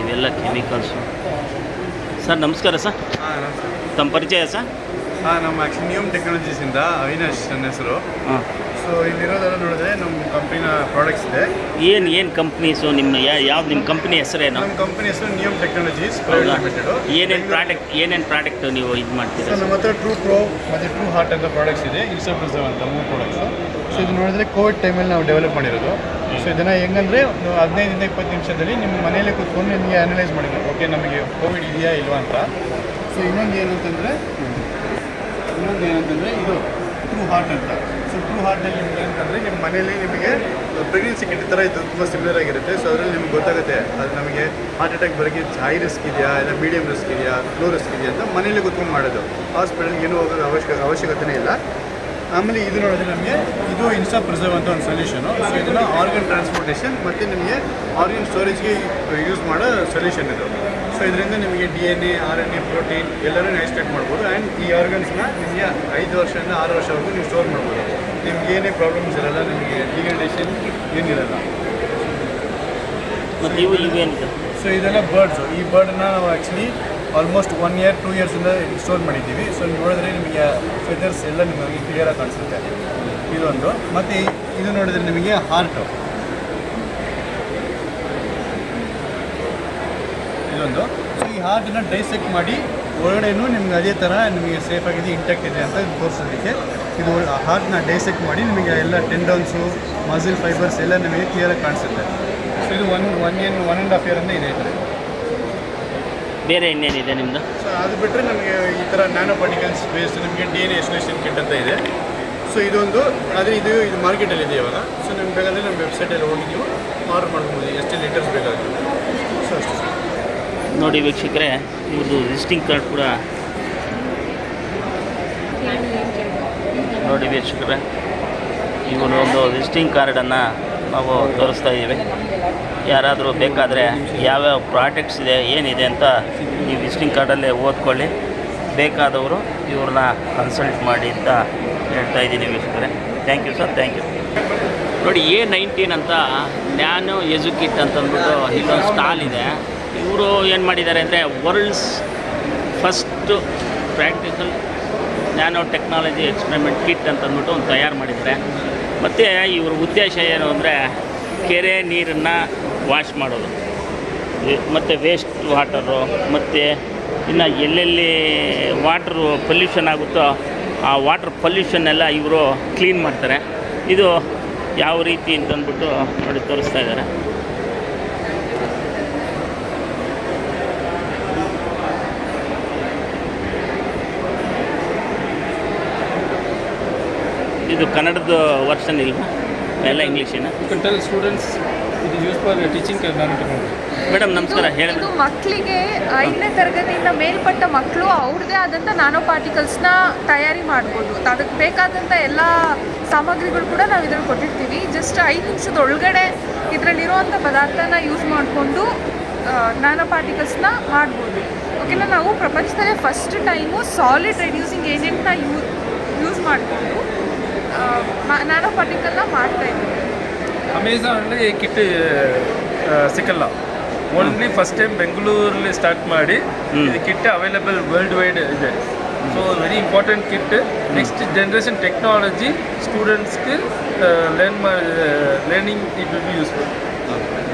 ಇವೆಲ್ಲ ಕೆಮಿಕಲ್ಸು. ಸರ್ ನಮಸ್ಕಾರ ಸರ್, ತಮ್ಮ ಪರಿಚಯ ಸರ್? ನಮ್ಮ ಆ್ಯಕ್ಚುಲಿ ನಿಯಮ್ ಟೆಕ್ನಾಲಜೀಸಿಂದ ಅವಿನಾಶ್ ನನ್ನ ಹೆಸರು. ಹಾಂ. ಸೊ ಇಲ್ಲಿರೋದೆಲ್ಲ ನೋಡಿದ್ರೆ ನಮ್ಮ ಕಂಪ್ನಿನ ಪ್ರಾಡಕ್ಟ್ಸ್ ಇದೆ. ಏನು ಕಂಪ್ನೀಸು ನಿಮ್ಮ ಯಾವ್ದು ನಿಮ್ಮ ಕಂಪ್ನಿ ಹೆಸರೇನು? ನಮ್ಮ ಕಂಪ್ನಿ ಹೆಸರು ನಿಯಮ್ ಟೆಕ್ನಾಲಜೀಸ್ ಹೌದಾ? ಲಿಮಿಟೆಡ್. ಏನೇನು ಪ್ರಾಡಕ್ಟ್ ನೀವು ಇದು ಮಾಡ್ತೀರಾ? ಸೊ ನಮ್ಮ ಹತ್ರ ಟ್ರೂ ಪ್ರೋ ಮತ್ತು ಟ್ರೂ ಹಾರ್ಟ್ ಅಂತ ಪ್ರಾಡಕ್ಟ್ಸ್ ಇದೆ, ಇನ್ಸ್ಟಾಪ್ರಿಸರ್ವ್ ಅಂತ 3 ಪ್ರಾಡಕ್ಟ್ಸು. ಸೊ ಇದು ನೋಡಿದ್ರೆ ಕೋವಿಡ್ ಟೈಮಲ್ಲಿ ನಾವು ಡೆವಲಪ್ ಮಾಡಿರೋದು. ಸೊ ಇದನ್ನು ಹೆಂಗಂದರೆ 15-20 ನಿಮಿಷದಲ್ಲಿ ನಿಮ್ಮ ಮನೆಯಲ್ಲೇ ಕೂತ್ಕೊಂಡು ನಿಮಗೆ ಅನಲೈಸ್ ಮಾಡಿದ್ರು, ಓಕೆ ನಮಗೆ ಕೋವಿಡ್ ಇದೆಯಾ ಇಲ್ವಾ ಅಂತ. ಸೊ ಇನ್ನೊಂದು ಏನಂತಂದರೆ ಇದು ಟ್ರೂ ಹಾರ್ಟ್ ಅಂತ. ಸೊ ಟ್ರೂ ಹಾರ್ಟಲ್ಲಿ ನಿಮ್ಗೆ ಏನಂತಂದರೆ ನಿಮ್ಮ ಮನೇಲಿ ನಿಮಗೆ ಪ್ರೆಗ್ನೆನ್ಸಿ ಕಿಟ್ ಥರ ಇದು ತುಂಬ ಸಿಮಿಲರ್ ಆಗಿರುತ್ತೆ. ಸೊ ಅದರಲ್ಲಿ ನಿಮ್ಗೆ ಗೊತ್ತಾಗುತ್ತೆ ಅದು ನಮಗೆ ಹಾರ್ಟ್ ಅಟ್ಯಾಕ್ ಬರೋಕ್ಕೆ ಹೈ ರಿಸ್ಕ್ ಇದೆಯಾ ಇಲ್ಲ ಮೀಡಿಯಮ್ ರಿಸ್ಕ್ ಇದೆಯಾ ಲೋ ರಿಸ್ಕ್ ಇದೆಯಾ ಅಂತ ಮನೇಲಿ ಕೂತ್ಕೊಂಡು ಮಾಡೋದು. ಹಾಸ್ಪಿಟಲ್ಗೆ ಏನೂ ಹೋಗೋದು ಅವಶ್ಯಕತೆನೇ ಇಲ್ಲ. ಆಮೇಲೆ ಇದು ನೋಡಿದ್ರೆ ನಮಗೆ ಇದು ಇನ್ಸ್ಟಾ ಪ್ರಿಸರ್ವ್ ಅಂತ ಒಂದು ಸೊಲ್ಯೂಷನು. ಸೊ ಇದನ್ನು ಆರ್ಗನ್ ಟ್ರಾನ್ಸ್ಪೋರ್ಟೇಷನ್ ಮತ್ತು ನಿಮಗೆ ಆರ್ಗನ್ ಸ್ಟೋರೇಜ್ಗೆ ಯೂಸ್ ಮಾಡೋ ಸೊಲ್ಯೂಷನ್ ಇದು. ಸೊ ಇದರಿಂದ ನಿಮಗೆ DNA, RNA, ಪ್ರೋಟೀನ್ ಎಲ್ಲರೂ ಎಕ್ಸ್ಟ್ರಾಕ್ಟ್ ಮಾಡ್ಬೋದು. ಆ್ಯಂಡ್ ಈ ಆರ್ಗನ್ಸ್ನ ನಿಮಗೆ 5 ವರ್ಷದಿಂದ 6 ವರ್ಷವರೆಗೂ ನೀವು ಸ್ಟೋರ್ ಮಾಡ್ಬೋದು. ನಿಮ್ಗೆ ಏನೇ ಪ್ರಾಬ್ಲಮ್ಸ್ ಇರಲ್ಲ, ನಿಮಗೆ ಡಿಗ್ರೇಡೇಷನ್ ಏನಿರಲ್ಲ. ಮತ್ತು ಇವೇನಿದೆ? ಸೊ ಇದೆಲ್ಲ ಬರ್ಡ್ಸು. ಈ ಬರ್ಡನ್ನ ನಾವು ಆ್ಯಕ್ಚುಲಿ ಆಲ್ಮೋಸ್ಟ್ 1 year 2 yearsಯಿಂದ ಸ್ಟೋರ್ ಮಾಡಿದ್ದೀವಿ. ಸೊ ನೋಡಿದ್ರೆ ನಿಮಗೆ ಫೆದರ್ಸ್ ಎಲ್ಲ ನಿಮಗೆ ಕ್ಲಿಯರಾಗಿ ಕಾಣಿಸುತ್ತೆ. ಇದೊಂದು. ಮತ್ತು ಇದು ನೋಡಿದ್ರೆ ನಿಮಗೆ ಹಾರ್ಟು ಇದೊಂದು. ಸೊ ಈ ಹಾರ್ಟನ್ನು ಡೈಸೆಕ್ಟ್ ಮಾಡಿ ಒಳಗಡೆನೂ ನಿಮ್ಗೆ ಅದೇ ಥರ ನಿಮಗೆ ಸೇಫಾಗಿದೆ, ಇಂಟ್ಯಾಕ್ಟ್ ಇದೆ ಅಂತ ತೋರಿಸೋದಕ್ಕೆ ಇದು ಹಾರ್ಟ್ನ ಡೈಸೆಕ್ಟ್ ಮಾಡಿ ನಿಮಗೆ ಎಲ್ಲ ಟೆಂಡನ್ಸು, ಮಸಿಲ್ ಫೈಬರ್ಸ್ ಎಲ್ಲ ನಿಮಗೆ ಕ್ಲಿಯರಾಗಿ ಕಾಣಿಸುತ್ತೆ. ಸೊ ಇದು 1.5 year ಇದೆ ಈ ಥರ. ಬೇರೆ ಇನ್ನೇನಿದೆ ನಿಮ್ಮದು? ಸೊ ಅದು ಬಿಟ್ಟರೆ ನಮಗೆ ಈ ಥರ ನ್ಯಾನೋ ಪಾರ್ಟಿಕಲ್ಸ್ ಬೇಸ್ಡ್ ನಿಮಗೆ DNA ಐಸೋಲೇಷನ್ ಕಿಟ್ ಅಂತ ಇದೆ. ಸೊ ಇದೊಂದು. ಆದರೆ ಇದು ಮಾರ್ಕೆಟಲ್ಲಿದೆ ಇವಾಗ. ಸೊ ನಿಮ್ಗೆ ಬೇಕಾದರೆ ನಮ್ಮ ವೆಬ್ಸೈಟಲ್ಲಿ ಹೋಗಿ ನೀವು ಆರ್ಡರ್ ಮಾಡ್ಬೋದು, ಎಷ್ಟು ಲೀಟರ್ಸ್ ಬೇಕಾಗುತ್ತೆ. ಸೊ ಅಷ್ಟು ನೋಡಿ ವೀಕ್ಷಕರೇ, ಇವ್ರದ್ದು ವಿಸಿಟಿಂಗ್ ಕಾರ್ಡ್ ಕೂಡ ನೋಡಿ ವೀಕ್ಷಕರೇ, ಇವರು ಒಂದು ವಿಸಿಟಿಂಗ್ ಕಾರ್ಡನ್ನು ನಾವು ತೋರಿಸ್ತಾ ಇದ್ದೀವಿ. ಯಾರಾದರೂ ಬೇಕಾದರೆ ಯಾವ್ಯಾವ ಪ್ರಾಡಕ್ಟ್ಸ್ ಇದೆ ಏನಿದೆ ಅಂತ ಈ ವಿಸಿಟಿಂಗ್ ಕಾರ್ಡಲ್ಲೇ ಓದ್ಕೊಳ್ಳಿ. ಬೇಕಾದವರು ಇವ್ರನ್ನ ಕನ್ಸಲ್ಟ್ ಮಾಡಿ ಅಂತ ಹೇಳ್ತಾ ಇದ್ದೀನಿ ವೀಕ್ಷಕರೇ. Thank you sir, thank you. ನೋಡಿ A19 ಅಂತ ನ್ಯಾನೋ ಎಜುಕಿಟ್ ಅಂತಂದ್ಬಿಟ್ಟು ಇಲ್ಲೊಂದು ಸ್ಟಾಲ್ ಇದೆ. ಇವರು ಏನು ಮಾಡಿದ್ದಾರೆ ಅಂದರೆ world's first practical nanotechnology experiment kit ಅಂತಂದ್ಬಿಟ್ಟು ಒಂದು ತಯಾರು ಮಾಡಿದ್ದಾರೆ. ಮತ್ತು ಇವ್ರ ಉದ್ದೇಶ ಏನು ಅಂದರೆ ಕೆರೆ ನೀರನ್ನು ವಾಶ್ ಮಾಡೋದು, ಮತ್ತು ವೇಸ್ಟ್ ವಾಟರು, ಮತ್ತು ಇನ್ನು ಎಲ್ಲೆಲ್ಲಿ ವಾಟ್ರು ಪೊಲ್ಯೂಷನ್ ಆಗುತ್ತೋ ಆ ವಾಟ್ರ್ ಪೊಲ್ಯೂಷನ್ನೆಲ್ಲ ಇವರು ಕ್ಲೀನ್ ಮಾಡ್ತಾರೆ. ಇದು ಯಾವ ರೀತಿ ಅಂತಂದ್ಬಿಟ್ಟು ನೋಡಿ ತೋರಿಸ್ತಾ ಇದ್ದಾರೆ. ಇದು ಕನ್ನಡದ ವರ್ಷನ್ ಇಲ್ವಾ? ಎಲ್ಲ ಇಂಗ್ಲೀಷಿನ? ಟೆಲ್ ಸ್ಟೂಡೆಂಟ್ಸ್ ಇದು ಯೂಸ್ ಫಾರ್ ಟೀಚಿಂಗ್ ನ್ಯಾನೋಟೆಕ್ನಾಲಜಿ. ಮೇಡಮ್ ನಮಸ್ಕಾರ, ಹೇಳಿ. ಇದು ಮಕ್ಕಳಿಗೆ 5ನೇ ತರಗತಿಯಿಂದ ಮೇಲ್ಪಟ್ಟ ಮಕ್ಕಳು ಅವ್ರದ್ದೇ ಆದಂಥ ನ್ಯಾನೋ ಪಾರ್ಟಿಕಲ್ಸ್ನ ತಯಾರಿ ಮಾಡ್ಬೋದು. ಅದಕ್ಕೆ ಬೇಕಾದಂಥ ಎಲ್ಲ ಸಾಮಗ್ರಿಗಳು ಕೂಡ ನಾವು ಇದ್ರಲ್ಲಿ ಕೊಟ್ಟಿರ್ತೀವಿ. ಜಸ್ಟ್ 5 ನಿಮಿಷದ ಒಳಗಡೆ ಇದರಲ್ಲಿರುವಂಥ ಪದಾರ್ಥನ ಯೂಸ್ ಮಾಡಿಕೊಂಡು ನ್ಯಾನೋ ಪಾರ್ಟಿಕಲ್ಸ್ನ ಮಾಡ್ಬೋದು. ಓಕೆನಾ? ನಾವು ಪ್ರಪಂಚದಲ್ಲೇ ಫಸ್ಟ್ ಟೈಮು ಸಾಲಿಡ್ ರೆಡ್ಯೂಸಿಂಗ್ ಏಜೆಂಟ್ನ ಯೂಸ್ ಮಾಡಿಕೊಂಡು ನ್ಯಾನೋ ಪಾರ್ಟಿಕಲ್ನ ಮಾಡ್ತಾಯಿದ್ದೀವಿ. ಅಮೆಝಾನಲ್ಲಿ ಕಿಟ್ ಸಿಕ್ಕಲ್ಲ. ಓನ್ಲಿ ಫಸ್ಟ್ ಟೈಮ್ ಬೆಂಗಳೂರಲ್ಲಿ ಸ್ಟಾರ್ಟ್ ಮಾಡಿ ಇದು ಕಿಟ್ ಅವೈಲೇಬಲ್ ವರ್ಲ್ಡ್ ವೈಡ್ ಇದೆ. So very important kit. Next generation technology ಸ್ಟೂಡೆಂಟ್ಸ್ಗೆ learning it will be useful.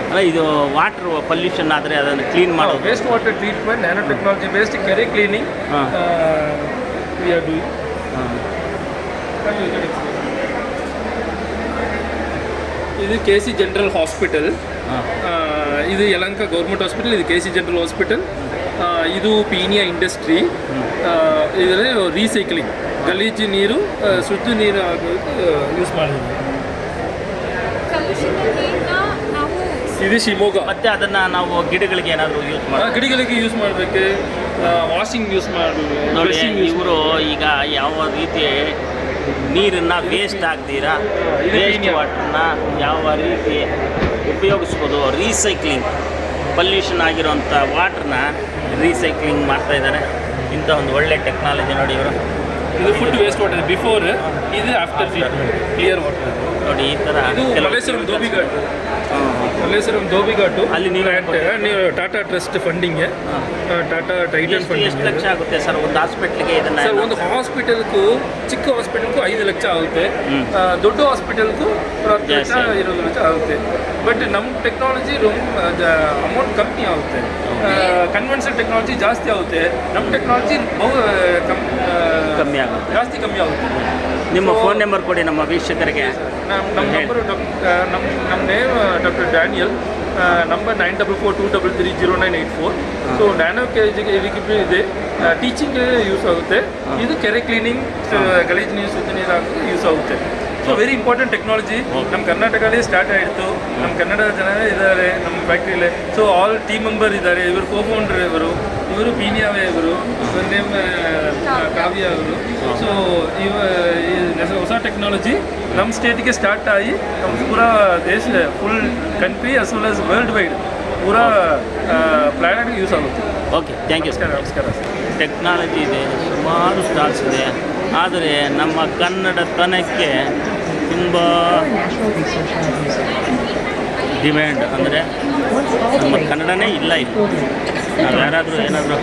ಅಲ್ಲ, ಇದು ವಾಟರ್ ಪೊಲ್ಯೂಷನ್ ಆದರೆ ಅದನ್ನು ಕ್ಲೀನ್ ಮಾಡೋದು, waste water treatment, nano technology based ಕೆರೆ ಕ್ಲೀನಿಂಗ್ ವಿ ಆರ್ ಡೂಯಿಂಗ್. ಇದು KC ಜನರಲ್ ಹಾಸ್ಪಿಟಲ್. ಇದು ಯಲಹಂಕ ಗೌರ್ಮೆಂಟ್ ಹಾಸ್ಪಿಟಲ್. ಇದು KC ಜನರಲ್ ಹಾಸ್ಪಿಟಲ್. ಇದು ಪೀನಿಯಾ ಇಂಡಸ್ಟ್ರಿ. ಇದರಲ್ಲಿ ರೀಸೈಕ್ಲಿಂಗ್, ಗಲೀಜು ನೀರು ಶುದ್ಧ ನೀರು ಆಗೋದು ಯೂಸ್ ಮಾಡಿದ್ವಿ. ಇದು ಶಿವಮೊಗ್ಗ. ಮತ್ತು ಅದನ್ನು ನಾವು ಗಿಡಗಳಿಗೆ ಏನಾದರೂ ಯೂಸ್ ಮಾಡಿ ಗಿಡಗಳಿಗೆ ಯೂಸ್ ಮಾಡಬೇಕು, ವಾಷಿಂಗ್ ಯೂಸ್ ಮಾಡಬೇಕು. ನೋಡಿ, ಇವರು ಈಗ ಯಾವ ರೀತಿ ನೀರನ್ನು ವೇಸ್ಟ್ ಆಗ್ತೀರಾ, ವೇಸ್ಟ್ ವಾಟ್ರನ್ನ ಯಾವ ರೀತಿ ಉಪಯೋಗಿಸ್ಬೋದು, ರೀಸೈಕ್ಲಿಂಗ್, ಪೊಲ್ಯೂಷನ್ ಆಗಿರೋಂಥ ವಾಟ್ರನ್ನ ರೀಸೈಕ್ಲಿಂಗ್ ಮಾಡ್ತಾಯಿದ್ದಾರೆ. ಇಂಥ ಒಂದು ಒಳ್ಳೆ ಟೆಕ್ನಾಲಜಿ ನೋಡಿ ಇವರು. ಇದು ಫುಡ್ ವೇಸ್ಟ್ ವಾಟರ್ ಬಿಫೋರ್, ಇದು ಆಫ್ಟರ್ ಟ್ರೀಟ್ಮೆಂಟ್ ಕ್ಲಿಯರ್ ವಾಟರ್. ನೋಡಿ ಈ ಥರ ಇದು ಮಲ್ಲೇಶ್ವರಂ ಧೋಬಿಘಾಟ್. ಮಲ್ಲೇಶ್ವರಂ ಧೋಬಿಘಾಟು ಅಲ್ಲಿ ನೀವು Tata trust funding, Tata tighten ಎಷ್ಟು ಫಂಡಿಂಗ್. ಲಕ್ಷ ಆಗುತ್ತೆ ಸರ್ ಒಂದು ಹಾಸ್ಪಿಟ್ಲಿಗೆ ಇದನ್ನು? ಸರ್ ಒಂದು ಹಾಸ್ಪಿಟಲ್ಗೂ ಚಿಕ್ಕ ಹಾಸ್ಪಿಟಲ್ಗೂ 5 ಲಕ್ಷ ಆಗುತ್ತೆ, ದೊಡ್ಡ ಹಾಸ್ಪಿಟಲ್ಗೂ 10 ಲಕ್ಷ 20 ಲಕ್ಷ ಆಗುತ್ತೆ. ಬಟ್ ನಮ್ಮ ಟೆಕ್ನಾಲಜಿ ಅಮೌಂಟ್ ಕಮ್ಮಿ ಆಗುತ್ತೆ, ಕನ್ವೆನ್ಷನಲ್ ಟೆಕ್ನಾಲಜಿ ಜಾಸ್ತಿ ಆಗುತ್ತೆ, ನಮ್ಮ ಟೆಕ್ನಾಲಜಿ ಕಮ್ಮಿ ಆಗುತ್ತೆ, ಜಾಸ್ತಿ ಕಮ್ಮಿ ಆಗುತ್ತೆ. ನಿಮ್ಮ ಫೋನ್ ನಂಬರ್ ಕೊಡಿ ನಮ್ಮ ವೀಕ್ಷಕರಿಗೆ. ನಮ್ಮ ನಂಬರು ನಮ್ಮ name doctor Daniel, number 9442330984. So nano ಕೆಜಿಗೆ ಇದೆ, ಟೀಚಿಂಗ್ಗೆ ಯೂಸ್ ಆಗುತ್ತೆ. ಇದು ಕೆರೆ ಕ್ಲೀನಿಂಗ್, ಗಲೀಜು ನೀರು ಶುದ್ಧ ನೀರು ಆಗೋದು ಯೂಸ್ ಆಗುತ್ತೆ. So very important technology. ನಮ್ಮ ಕರ್ನಾಟಕದಲ್ಲಿ ಸ್ಟಾರ್ಟ್ ಆಯಿತು, ನಮ್ಮ ಕನ್ನಡ ಜನ ಇದ್ದಾರೆ ನಮ್ಮ ಫ್ಯಾಕ್ಟ್ರಿಯಲ್ಲಿ. ಸೊ ಆಲ್ ಟೀಮ್ ಮೆಂಬರ್ ಇದ್ದಾರೆ. ಇವರು ಕೋಫೌಂಡರ್, ಇವರು ಪೀನಿಯಾವೆ, ಇವರು ನೇಮ್ ಕಾವ್ಯ ಅವರು. ಸೊ ಹೊಸ ಟೆಕ್ನಾಲಜಿ ನಮ್ಮ ಸ್ಟೇಟಿಗೆ ಸ್ಟಾರ್ಟ್ ಆಗಿ ನಮ್ಮ ಪೂರಾ ದೇಶ, full country as well as worldwide ಪೂರಾ ಪ್ಲ್ಯಾನೆಟ್ಗೆ ಯೂಸ್ ಆಗುತ್ತೆ. Okay, thank you. ನಮಸ್ಕಾರ ಸರ್. ಟೆಕ್ನಾಲಜಿ ಇದೆ, ಸುಮಾರು ಸ್ಟಾಲ್ಸ್ ಇದೆ, ಆದರೆ ನಮ್ಮ ಕನ್ನಡತನಕ್ಕೆ ತುಂಬ ಡಿಮ್ಯಾಂಡ್. ಅಂದರೆ ನಮ್ಮ ಕನ್ನಡನೇ ಇಲ್ಲ ಇಲ್ಲಿ. ನಾವು ಯಾರಾದರೂ ಏನಾದರೂ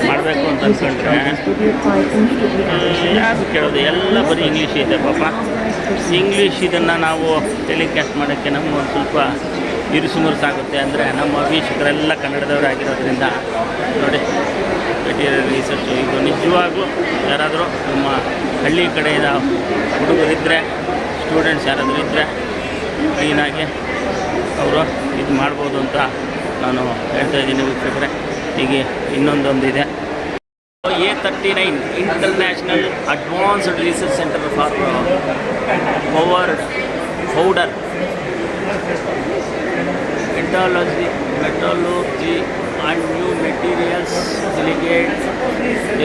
ಮಾಡಬೇಕು ಅಂತ ಅಂದ್ಕೊಂಡ್ರೆ ಯಾರು ಕೇಳೋದು, ಎಲ್ಲ ಬರೀ ಇಂಗ್ಲೀಷ್ ಇದೆ ಪಾಪ. ಇಂಗ್ಲೀಷ್ ಇದನ್ನು ನಾವು ಟೆಲಿಕಾಸ್ಟ್ ಮಾಡೋಕ್ಕೆ ನಮ್ಗೆ ಒಂದು ಸ್ವಲ್ಪ ಇರುಸುಮುರುಸಾಗುತ್ತೆ. ಅಂದರೆ ನಮ್ಮ ವೀಕ್ಷಕರೆಲ್ಲ ಕನ್ನಡದವರಾಗಿರೋದ್ರಿಂದ ನೋಡಿ, ಮೆಟೀರಿಯಲ್ ರಿಸರ್ಚ್ ಇದು ನಿಜವಾಗ್ಲೂ ಯಾರಾದರೂ ನಮ್ಮ ಹಳ್ಳಿ ಕಡೆಯಿಂದ ಹುಡುಗರಿದ್ದರೆ, ಸ್ಟೂಡೆಂಟ್ಸ್ ಯಾರಾದರೂ ಇದ್ದರೆ ಕ್ಲೀನಾಗಿ ಅವರು ಇದು ಮಾಡ್ಬೋದು ಅಂತ ನಾನು ಹೇಳ್ತಾ ಇದ್ದೀನಿ ವೀಕ್ಷಕರೇ. ಹೀಗೆ ಇನ್ನೊಂದಿದೆ, A39 international advanced research centre for powder metallurgy and new materials delegate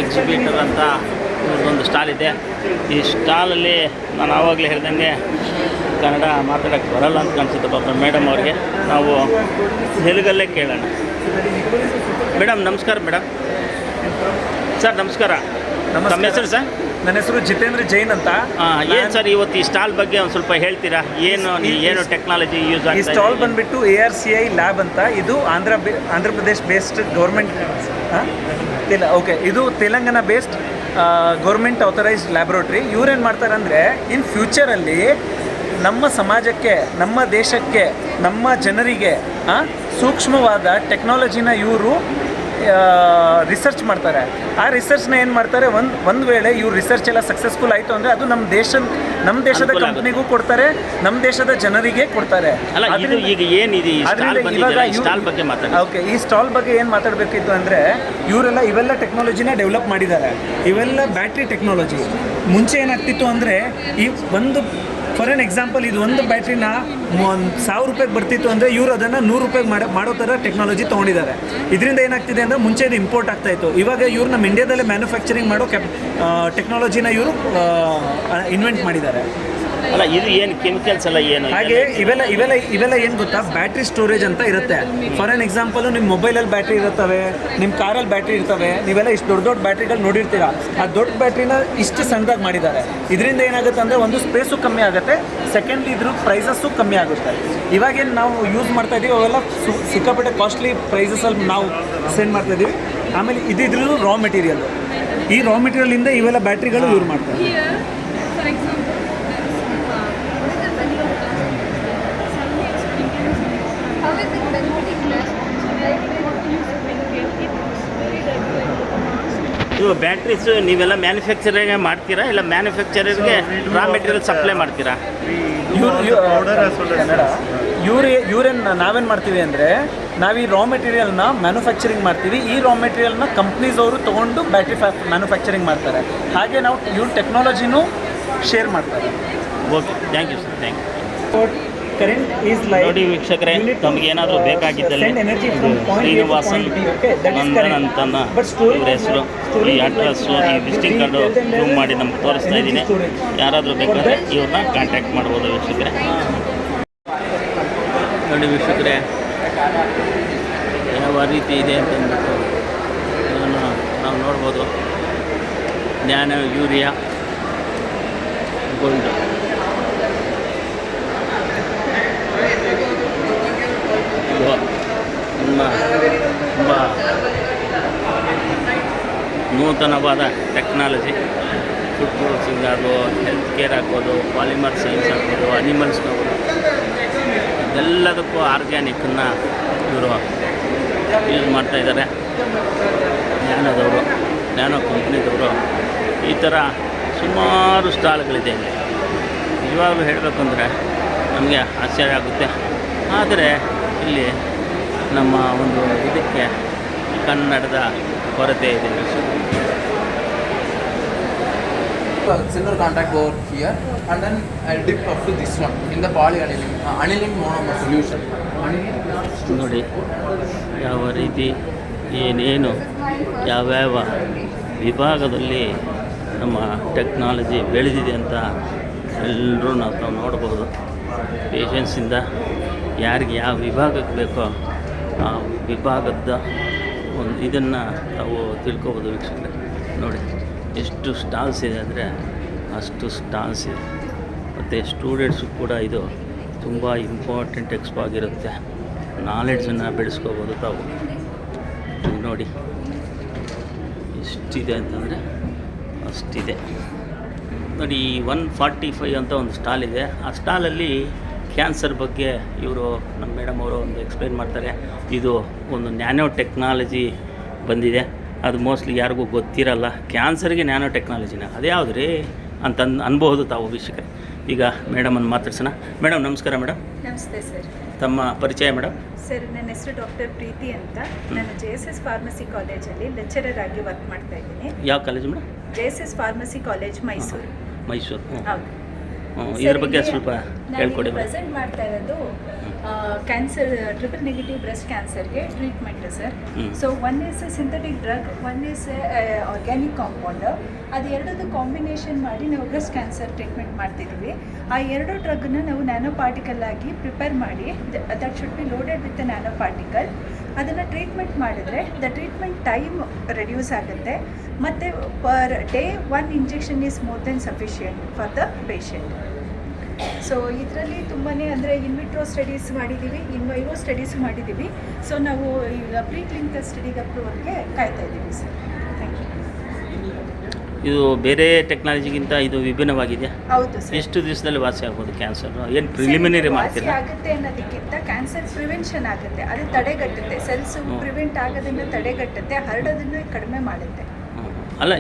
exhibitor ಅಂತ ಇವ್ರದ್ದೊಂದು ಸ್ಟಾಲ್ ಇದೆ. ಈ ಸ್ಟಾಲಲ್ಲಿ ನಾನು ಆವಾಗಲೇ ಹೇಳ್ದಂಗೆ ಕನ್ನಡ ಮಾತಾಡೋಕ್ಕೆ ಬರಲ್ಲ ಅಂತ ಕಾಣಿಸುತ್ತೆ ಪಾಪ ಮೇಡಮ್ ಅವ್ರಿಗೆ. ನಾವು ತೆಲುಗಲ್ಲೇ ಕೇಳೋಣ. ಮೇಡಮ್ ನಮಸ್ಕಾರ. ಮೇಡಮ್ ಸರ್ ನಮಸ್ಕಾರ. ನಮ್ಮ ಹೆಸರು ಸರ್? ನನ್ನ ಹೆಸರು ಜಿತೇಂದ್ರ ಜೈನ್ ಅಂತ. ಏನು ಸರ್ ಇವತ್ತು ಈ ಸ್ಟಾಲ್ ಬಗ್ಗೆ ಒಂದು ಸ್ವಲ್ಪ ಹೇಳ್ತೀರಾ? ಏನು ಟೆಕ್ನಾಲಜಿ ಯೂಸ್ ಈ ಆಗಿದೆ? ಸ್ಟಾಲ್ ಬಂದುಬಿಟ್ಟು ARCI ಲ್ಯಾಬ್ ಅಂತ. ಇದು Andhra Pradesh based government okay, ಇದು Telangana based government authorised laboratory. ಇವ್ರೇನು ಮಾಡ್ತಾರೆ ಅಂದರೆ, ಇನ್ ಫ್ಯೂಚರಲ್ಲಿ ನಮ್ಮ ಸಮಾಜಕ್ಕೆ, ನಮ್ಮ ದೇಶಕ್ಕೆ, ನಮ್ಮ ಜನರಿಗೆ ಸೂಕ್ಷ್ಮವಾದ ಟೆಕ್ನಾಲಜಿನ ಇವರು ರಿಸರ್ಚ್ ಮಾಡ್ತಾರೆ. ಆ ರಿಸರ್ಚ್ನ ಏನು ಮಾಡ್ತಾರೆ, ಒಂದು ವೇಳೆ ಇವ್ರು ರಿಸರ್ಚ್ ಎಲ್ಲ ಸಕ್ಸಸ್ಫುಲ್ ಆಯಿತು ಅಂದರೆ ಅದು ನಮ್ಮ ದೇಶದ ಕಂಪ್ನಿಗೂ ಕೊಡ್ತಾರೆ, ನಮ್ಮ ದೇಶದ ಜನರಿಗೆ ಕೊಡ್ತಾರೆ. ಈಗ ಏನಿದೆ ಸ್ಟಾಲ್ ಬಗ್ಗೆ ಮಾತಾಡಿ. ಓಕೆ, ಈ ಸ್ಟಾಲ್ ಬಗ್ಗೆ ಏನು ಮಾತಾಡಬೇಕಿತ್ತು ಅಂದರೆ, ಇವೆಲ್ಲ ಟೆಕ್ನಾಲಜಿನ ಡೆವಲಪ್ ಮಾಡಿದ್ದಾರೆ. ಇವೆಲ್ಲ ಬ್ಯಾಟ್ರಿ ಟೆಕ್ನಾಲಜಿ. ಮುಂಚೆ ಏನಾಗ್ತಿತ್ತು ಅಂದರೆ, ಈ ಫಾರ್ ಎನ್ ಎಕ್ಸಾಂಪಲ್, ಇದು ಒಂದು ಬ್ಯಾಟ್ರಿನ 1000 ರೂಪಾಯಿಗೆ ಬರ್ತಿತ್ತು ಅಂದರೆ ಇವರು ಅದನ್ನು 100 ರೂಪಾಯಿಗೆ ಮಾಡೋ ಥರ ಟೆಕ್ನಾಲಜಿ ತೊಗೊಂಡಿದ್ದಾರೆ. ಇದರಿಂದ ಏನಾಗ್ತಿದೆ ಅಂದರೆ, ಮುಂಚೆ ಇದು ಇಂಪೋರ್ಟ್ ಆಗ್ತಾಯಿತ್ತು. ಇವಾಗ ಇವ್ರು ನಮ್ಮ ಇಂಡಿಯಾದಲ್ಲೇ ಮ್ಯಾನುಫ್ಯಾಕ್ಚರಿಂಗ್ ಮಾಡೋ ಟೆಕ್ನಾಲಜಿನ ಇವರು ಇನ್ವೆಂಟ್ ಮಾಡಿದ್ದಾರೆ. ಅಲ್ಲ, ಇದು ಏನು ಕೆಮಿಕಲ್ಸ್ ಎಲ್ಲ ಏನು? ಹಾಗೆ ಇವೆಲ್ಲ ಏನು ಗೊತ್ತಾ, ಬ್ಯಾಟ್ರಿ ಸ್ಟೋರೇಜ್ ಅಂತ ಇರುತ್ತೆ. ಫಾರ್ ಎನ್ ಎಕ್ಸಾಂಪಲು, ನಿಮ್ಮ ಮೊಬೈಲಲ್ಲಿ ಬ್ಯಾಟ್ರಿ ಇರ್ತವೆ, ನಿಮ್ಮ ಕಾರಲ್ಲಿ ಬ್ಯಾಟ್ರಿ ಇರ್ತವೆ. ನೀವೆಲ್ಲ ಇಷ್ಟು ದೊಡ್ಡ ಬ್ಯಾಟ್ರಿಗಳು ನೋಡಿರ್ತೀರ. ಆ ದೊಡ್ಡ ಬ್ಯಾಟ್ರಿನ ಇಷ್ಟು ಸಣ್ಣದಾಗಿ ಮಾಡಿದ್ದಾರೆ. ಇದರಿಂದ ಏನಾಗುತ್ತೆ ಅಂದರೆ, ಒಂದು ಸ್ಪೇಸು ಕಮ್ಮಿ ಆಗುತ್ತೆ, ಸೆಕೆಂಡ್ಲಿ ಇದ್ರ ಪ್ರೈಸಸ್ಸು ಕಮ್ಮಿ ಆಗುತ್ತೆ. ಇವಾಗೇನು ನಾವು ಯೂಸ್ ಮಾಡ್ತಾ ಇದ್ದೀವಿ ಅವೆಲ್ಲ ಸಿಕ್ಕಾಪಟ್ಟೆ ಕಾಸ್ಟ್ಲಿ ಪ್ರೈಸಸಲ್ಲಿ ನಾವು ಸೆಂಡ್ ಮಾಡ್ತಾ ಇದ್ದೀವಿ. ಆಮೇಲೆ ಇದ್ರದ್ದು ರಾ ಮೆಟೀರಿಯಲ್. ಈ ರಾ ಮೆಟೀರಿಯಲಿಂದ ಇವೆಲ್ಲ ಬ್ಯಾಟ್ರಿಗಳು ಯೂಸ್ ಮಾಡ್ತಾರೆ. ಇದು ಬ್ಯಾಟ್ರೀಸ್ ನೀವೆಲ್ಲ ಮ್ಯಾನುಫ್ಯಾಕ್ಚರಿಂಗ್ ಮಾಡ್ತೀರಾ, ಇಲ್ಲ ಮ್ಯಾನುಫ್ಯಾಕ್ಚರರ್ಗೆ ರಾ ಮೆಟೀರಿಯಲ್ ಸಪ್ಲೈ ಮಾಡ್ತೀರಾ? ಇವ್ರೇನು ನಾವೇನು ಮಾಡ್ತೀವಿ ಅಂದರೆ, ನಾವು ಈ ರಾ ಮೆಟೀರಿಯಲ್ನ ಮ್ಯಾನುಫ್ಯಾಕ್ಚರಿಂಗ್ ಮಾಡ್ತೀವಿ. ಈ ರಾ ಮೆಟೀರಿಯಲ್ನ ಕಂಪ್ನೀಸ್ ಅವರು ತೊಗೊಂಡು ಬ್ಯಾಟ್ರಿ ಮ್ಯಾನುಫ್ಯಾಕ್ಚರಿಂಗ್ ಮಾಡ್ತಾರೆ. ಹಾಗೆ ನಾವು ಇವ್ರ ಟೆಕ್ನಾಲಜಿನೂ ಶೇರ್ ಮಾಡ್ತಾರೆ. Okay, thank you sir, thank you. Current is like, ನೋಡಿ ವೀಕ್ಷಕರೇ, ನಮಗೆ ಏನಾದರೂ ಬೇಕಾಗಿದ್ದಲ್ಲಿ ಶ್ರೀನಿವಾಸನ್ ನಂದನ್ ಅಂತ ಇವ್ರ ಹೆಸರು, ಈ ಅಡ್ರೆಸ್ಸು, ಈ ವಿಸಿಟಿಂಗ್ ಕಾರ್ಡು ಜೂಮ್ ಮಾಡಿ ನಮ್ಗೆ ತೋರಿಸ್ತಾ ಇದ್ದೀನಿ. ಯಾರಾದರೂ ಬೇಕಾದರೆ ಇವ್ರನ್ನ ಕಾಂಟ್ಯಾಕ್ಟ್ ಮಾಡ್ಬೋದು ವೀಕ್ಷಕರೇ. ನೋಡಿ ವೀಕ್ಷಕರೇ, ಯಾವ ರೀತಿ ಇದೆ ಅಂತಂದ್ಬಿಟ್ಟು ಇದನ್ನು ನಾವು ನೋಡ್ಬೋದು. ನ್ಯಾನೋ ಯೂರಿಯಾ ಗೋಲ್ಡ್ ನೂತನವಾದ ಟೆಕ್ನಾಲಜಿ, ಫುಡ್ ಪ್ರೊಸೆಸಿಂಗ್ ಆಗ್ಬೋದು, ಹೆಲ್ತ್ ಕೇರ್ ಆಗ್ಬೋದು, ಪಾಲಿಮರ್ ಸೈನ್ಸ್ ಆಗ್ಬೋದು, ಅನಿಮಲ್ಸ್ ಆಗ್ಬೋದು, ಎಲ್ಲದಕ್ಕೂ ಆರ್ಗ್ಯಾನಿಕ್ಕನ್ನು ಇವರು ಯೂಸ್ ಮಾಡ್ತಾಯಿದ್ದಾರೆ. ನ್ಯಾನೋ ಕಂಪ್ನಿದವರು ಈ ಥರ ಸುಮಾರು ಸ್ಟಾಲ್ಗಳಿದೆ ಇಲ್ಲಿ. ನಿಜವಾಗ್ಲೂ ಹೇಳಬೇಕು ಅಂದರೆ ನಮಗೆ ಆಶ್ಚರ್ಯ ಆಗುತ್ತೆ. ಆದರೆ ಇಲ್ಲಿ ನಮ್ಮ ಒಂದು ಇದಕ್ಕೆ ಕನ್ನಡದ ಕೊರತೆ ಇದೆ. Silver contact over here, and then I'll dip up to this one in the polyaniline aniline monomer solution. ನೋಡಿ ಯಾವ ರೀತಿ ಏನೇನು ಯಾವ್ಯಾವ ವಿಭಾಗದಲ್ಲಿ ನಮ್ಮ ಟೆಕ್ನಾಲಜಿ ಬೆಳೆದಿದೆ ಅಂತ ಎಲ್ಲರೂ ನಾವು ನೋಡ್ಬೋದು. ಪೇಷನ್ಸಿಂದ ಯಾರಿಗೆ ಯಾವ ವಿಭಾಗಕ್ಕೆ ಬೇಕೋ ಆ ವಿಭಾಗದ ಒಂದು ಇದನ್ನು ನಾವು ತಿಳ್ಕೊಬೋದು. ವೀಕ್ಷಕರೇ ನೋಡಿ ಎಷ್ಟು ಸ್ಟಾಲ್ಸ್ ಇದೆ ಅಂದರೆ ಅಷ್ಟು ಸ್ಟಾಲ್ಸ್ ಇದೆ. ಮತ್ತು ಸ್ಟೂಡೆಂಟ್ಸು ಕೂಡ ಇದು ತುಂಬ ಇಂಪಾರ್ಟೆಂಟ್ ಎಕ್ಸ್ಪೋ ಆಗಿರುತ್ತೆ. ನಾಲೆಡ್ಜನ್ನು ಬೆಳೆಸ್ಕೋಬೋದು ತಾವು. ನೋಡಿ ಎಷ್ಟಿದೆ ಅಂತಂದರೆ ಅಷ್ಟಿದೆ. ನೋಡಿ 145 ಅಂತ ಒಂದು ಸ್ಟಾಲ್ ಇದೆ. ಆ ಸ್ಟಾಲಲ್ಲಿ ಕ್ಯಾನ್ಸರ್ ಬಗ್ಗೆ ಇವರು ನಮ್ಮ ಮೇಡಮ್ ಅವರು ಒಂದು ಎಕ್ಸ್ಪ್ಲೈನ್ ಮಾಡ್ತಾರೆ. ಇದು ಒಂದು ನ್ಯಾನೋ ಟೆಕ್ನಾಲಜಿ ಬಂದಿದೆ, ಅದು ಮೋಸ್ಟ್ಲಿ ಯಾರಿಗೂ ಗೊತ್ತಿರಲ್ಲ. ಕ್ಯಾನ್ಸರ್ಗೆ ನ್ಯಾನೋ ಟೆಕ್ನಾಲಜಿನ ಅದ್ಯಾವುದು ರೀ ಅಂತ ಅನ್ಬೋದು ತಾವು ವೀಕ್ಷಕರೇ. ಈಗ ಮೇಡಮನ್ನು ಮಾತಾಡ್ಸೋಣ. ಮೇಡಮ್ ನಮಸ್ಕಾರ. ಮೇಡಮ್ ನಮಸ್ತೆ ಸರ್. ತಮ್ಮ ಪರಿಚಯ ಮೇಡಮ್? ಸರ್ ನನ್ನ ಹೆಸರು ಡಾಕ್ಟರ್ ಪ್ರೀತಿ ಅಂತ. ನಾನು JSS ಫಾರ್ಮಸಿ ಕಾಲೇಜಲ್ಲಿ ಲೆಕ್ಚರರ್ ಆಗಿ ವರ್ಕ್ ಮಾಡ್ತಾ ಇದ್ದೀನಿ. ಯಾವ college madam? JSS pharmacy college Mysuru. Mysuru. ಹೌದು. ಇದ್ರ ಬಗ್ಗೆ ಸ್ವಲ್ಪ ಹೇಳ್ಕೊಡಿ. ಪ್ರೆಸೆಂಟ್ ಮಾಡ್ತಾ ಇರೋದು ಕ್ಯಾನ್ಸರ್, ಟ್ರಿಪಲ್ ನೆಗೆಟಿವ್ ಬ್ರೆಸ್ಟ್ ಕ್ಯಾನ್ಸರ್ಗೆ treatment sir. So one is synthetic drug, one is organic compound. ಅದು ಎರಡದು ಕಾಂಬಿನೇಷನ್ ಮಾಡಿ ನಾವು ಬ್ರೆಸ್ಟ್ ಕ್ಯಾನ್ಸರ್ ಟ್ರೀಟ್ಮೆಂಟ್ ಮಾಡ್ತಿದ್ದೀವಿ. ಆ ಎರಡು ಡ್ರಗ್ನ ನಾವು ನ್ಯಾನೋ ಪಾರ್ಟಿಕಲ್ ಆಗಿ ಪ್ರಿಪೇರ್ ಮಾಡಿ, that should be loaded with nano particle. ಅದನ್ನು ಟ್ರೀಟ್ಮೆಂಟ್ ಮಾಡಿದರೆ ದ ಟ್ರೀಟ್ಮೆಂಟ್ ಟೈಮ್ ರೆಡ್ಯೂಸ್ ಆಗುತ್ತೆ, ಮತ್ತು per day 1 injection is more than sufficient for the patient. So ಇದರಲ್ಲಿ ತುಂಬಾ ಅಂದರೆ ಇನ್ವಿಟ್ರೋ ಸ್ಟಡೀಸ್ ಮಾಡಿದ್ದೀವಿ, ಇನ್ವೈವೋ ಸ್ಟಡೀಸ್ ಮಾಡಿದ್ದೀವಿ. ಸೊ ನಾವು ಈಗ ಪ್ರೀ ಕ್ಲಿನಿಕಲ್ ಸ್ಟಡಿಗೆ ಅಪ್ರೂವಲ್ಗೆ ಕಾಯ್ತಾ ಇದ್ದೀವಿ ಸರ್. Thank you. ಇದು ಬೇರೆ ಟೆಕ್ನಾಲಜಿಗಿಂತ ಇದು ವಿಭಿನ್ನವಾಗಿದೆ. ಹೌದು ಸರ್. ಎಷ್ಟು ದಿವಸದಲ್ಲಿ ವಾಸಿ ಆಗ್ಬೋದು ಕ್ಯಾನ್ಸರ್? ಏನು ಪ್ರಿಲಿಮಿನರಿ ವಾಸಿ ಮಾಡ್ತೀರಾ? ಆಗುತ್ತೆ ಅನ್ನೋದಕ್ಕಿಂತ ಕ್ಯಾನ್ಸರ್ ಪ್ರಿವೆನ್ಷನ್ ಆಗುತ್ತೆ, ಅದು ತಡೆಗಟ್ಟುತ್ತೆ. ಸೆಲ್ಸ್ ಪ್ರಿವೆಂಟ್ ಆಗೋದನ್ನು ತಡೆಗಟ್ಟುತ್ತೆ, ಹರಡೋದನ್ನು ಕಡಿಮೆ ಮಾಡುತ್ತೆ. ಅಲ್ಲ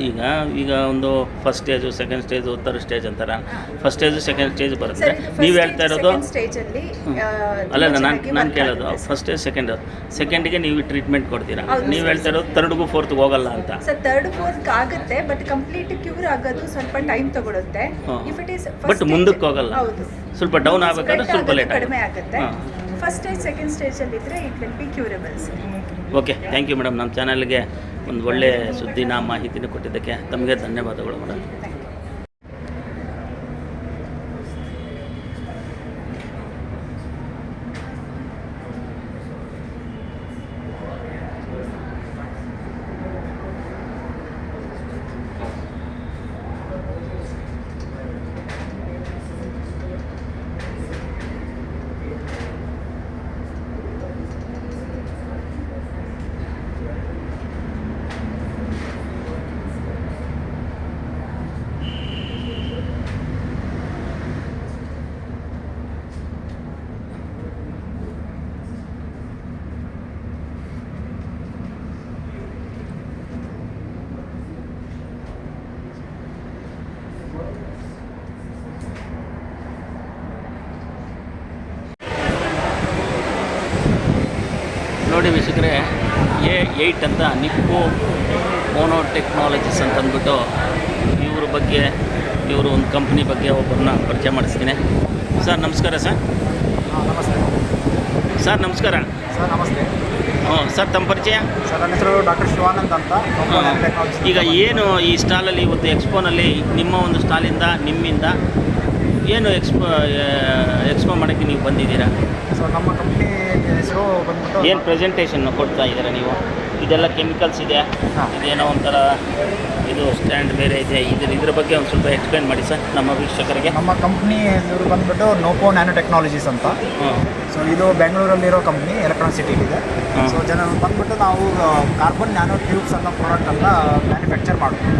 ಈಗ ಒಂದು first stage, second stage, third stage ಅಂತಾರೆ. ಫಸ್ಟ್ ಸ್ಟೇಜು ಸೆಕೆಂಡ್ ಸ್ಟೇಜ್ ಬರುತ್ತೆ. ನೀವು ಹೇಳ್ತಾ ಇರೋದು ಸ್ಟೇಜಲ್ಲಿ ಅಲ್ಲ, ನಾನು ಕೇಳೋದು ಫಸ್ಟ್ ಸ್ಟೇಜ್ ಸೆಕೆಂಡಿಗೆ ನೀವು ಟ್ರೀಟ್ಮೆಂಟ್ ಕೊಡ್ತೀರಾ. ನೀವು ಹೇಳ್ತಾ ಇರೋದು ಥರ್ಡ್ಗೂ ಫೋರ್ತ್ಗೆ ಹೋಗಲ್ಲ ಅಂತ. ಸರ್ ಥರ್ಡ್ ಫೋರ್ತ್ ಆಗುತ್ತೆ, ಬಟ್ ಕಂಪ್ಲೀಟ್ ಕ್ಯೂರ್ ಆಗೋದು ಸ್ವಲ್ಪ ಟೈಮ್ ತಗೊಳುತ್ತೆ. ಇಫ್ ಇಟ್ ಈಸ್ ಬಟ್ ಮುಂದಕ್ಕೆ ಹೋಗಲ್ಲ, ಹೌದು, ಸ್ವಲ್ಪ ಡೌನ್ ಆಗಬೇಕಾದ್ರೆ ಸ್ವಲ್ಪ ಲೇಟ್ ಕಡಿಮೆ ಆಗುತ್ತೆ. ಫಸ್ಟ್ ಸ್ಟೇಜ್ ಸೆಕೆಂಡ್ ಸ್ಟೇಜಲ್ಲಿ ಇದ್ದರೆ it will be curable sir. Okay, thank you madam. ನಮ್ಮ ಚಾನಲ್ಗೆ ಒಂದು ಒಳ್ಳೆಯ ಸುದ್ದಿನ ಮಾಹಿತಿನ ಕೊಟ್ಟಿದ್ದಕ್ಕೆ ತಮಗೆ ಧನ್ಯವಾದಗಳು ಮೇಡಮ್. ನೋಡಿ ವೀಕ್ಷಕರೇ, A8 ಅಂತ ನಿಪ್ಪೋ ಮೋನೋ ಟೆಕ್ನಾಲಜೀಸ್ ಅಂತ ಅಂದ್ಬಿಟ್ಟು ಇವ್ರ ಬಗ್ಗೆ, ಇವರು ಒಂದು ಕಂಪ್ನಿ ಬಗ್ಗೆ ಒಬ್ಬರನ್ನ ಪರಿಚಯ ಮಾಡಿಸ್ತೀನಿ. ಸರ್ ನಮಸ್ಕಾರ. ಸರ್ ನಮಸ್ತೆ. ಸರ್ ನಮಸ್ಕಾರ. ಸರ್ ನಮಸ್ತೆ. ಸರ್ ತಮ್ಮ ಪರಿಚಯ? ಸರ್ ನನ್ನ ಹೆಸರು ಡಾಕ್ಟರ್ ಶಿವಾನಂದ್ ಅಂತ. ಈಗ ಏನು ಈ ಸ್ಟಾಲಲ್ಲಿ ಇವತ್ತು ಎಕ್ಸ್ಪೋನಲ್ಲಿ ನಿಮ್ಮ ಒಂದು ಸ್ಟಾಲಿಂದ ನಿಮ್ಮಿಂದ ಏನು ಎಕ್ಸ್ಪೋ ಮಾಡೋಕ್ಕೆ ನೀವು ಬಂದಿದ್ದೀರಾ? ಸರ್ ನಮ್ಮ ಕಂಪ್ನಿ ಹೆಸರು ಬಂದ್ಬಿಟ್ಟು ಏನು ಪ್ರೆಸೆಂಟೇಷನ್ ಕೊಡ್ತಾ ಇದ್ದೀರಾ ನೀವು? ಇದೆಲ್ಲ ಕೆಮಿಕಲ್ಸ್ ಇದೆ. ಹಾಂ. ಇದೇನೋ ಒಂಥರ ಇದು ಸ್ಟ್ಯಾಂಡ್ ಬೇರೆ ಇದೆ. ಇದ್ರ ಬಗ್ಗೆ ಒಂದು ಸ್ವಲ್ಪ ಎಕ್ಸ್ಪ್ಲೇನ್ ಮಾಡಿ ಸರ್ ನಮ್ಮ ವೀಕ್ಷಕರಿಗೆ. ನಮ್ಮ ಕಂಪ್ನಿ ಹೆಸರು ಬಂದ್ಬಿಟ್ಟು ನೋಪೋ ನ್ಯಾನೋ ಟೆಕ್ನಾಲಜೀಸ್ ಅಂತ. ಹಾಂ. ಸೊ ಇದು ಬೆಂಗಳೂರಲ್ಲಿರೋ ಕಂಪ್ನಿ, ಎಲೆಕ್ಟ್ರಾನಿಕ್ ಸಿಟಿಲಿದೆ. ಹಾಂ. ಸೊ ಬಂದ್ಬಿಟ್ಟು ನಾವು ಕಾರ್ಬನ್ ನ್ಯಾನೋ ಟ್ಯೂಬ್ಸ್ ಅನ್ನೋ ಪ್ರಾಡಕ್ಟನ್ನು ಮ್ಯಾನುಫ್ಯಾಕ್ಚರ್ ಮಾಡ್ತೀವಿ.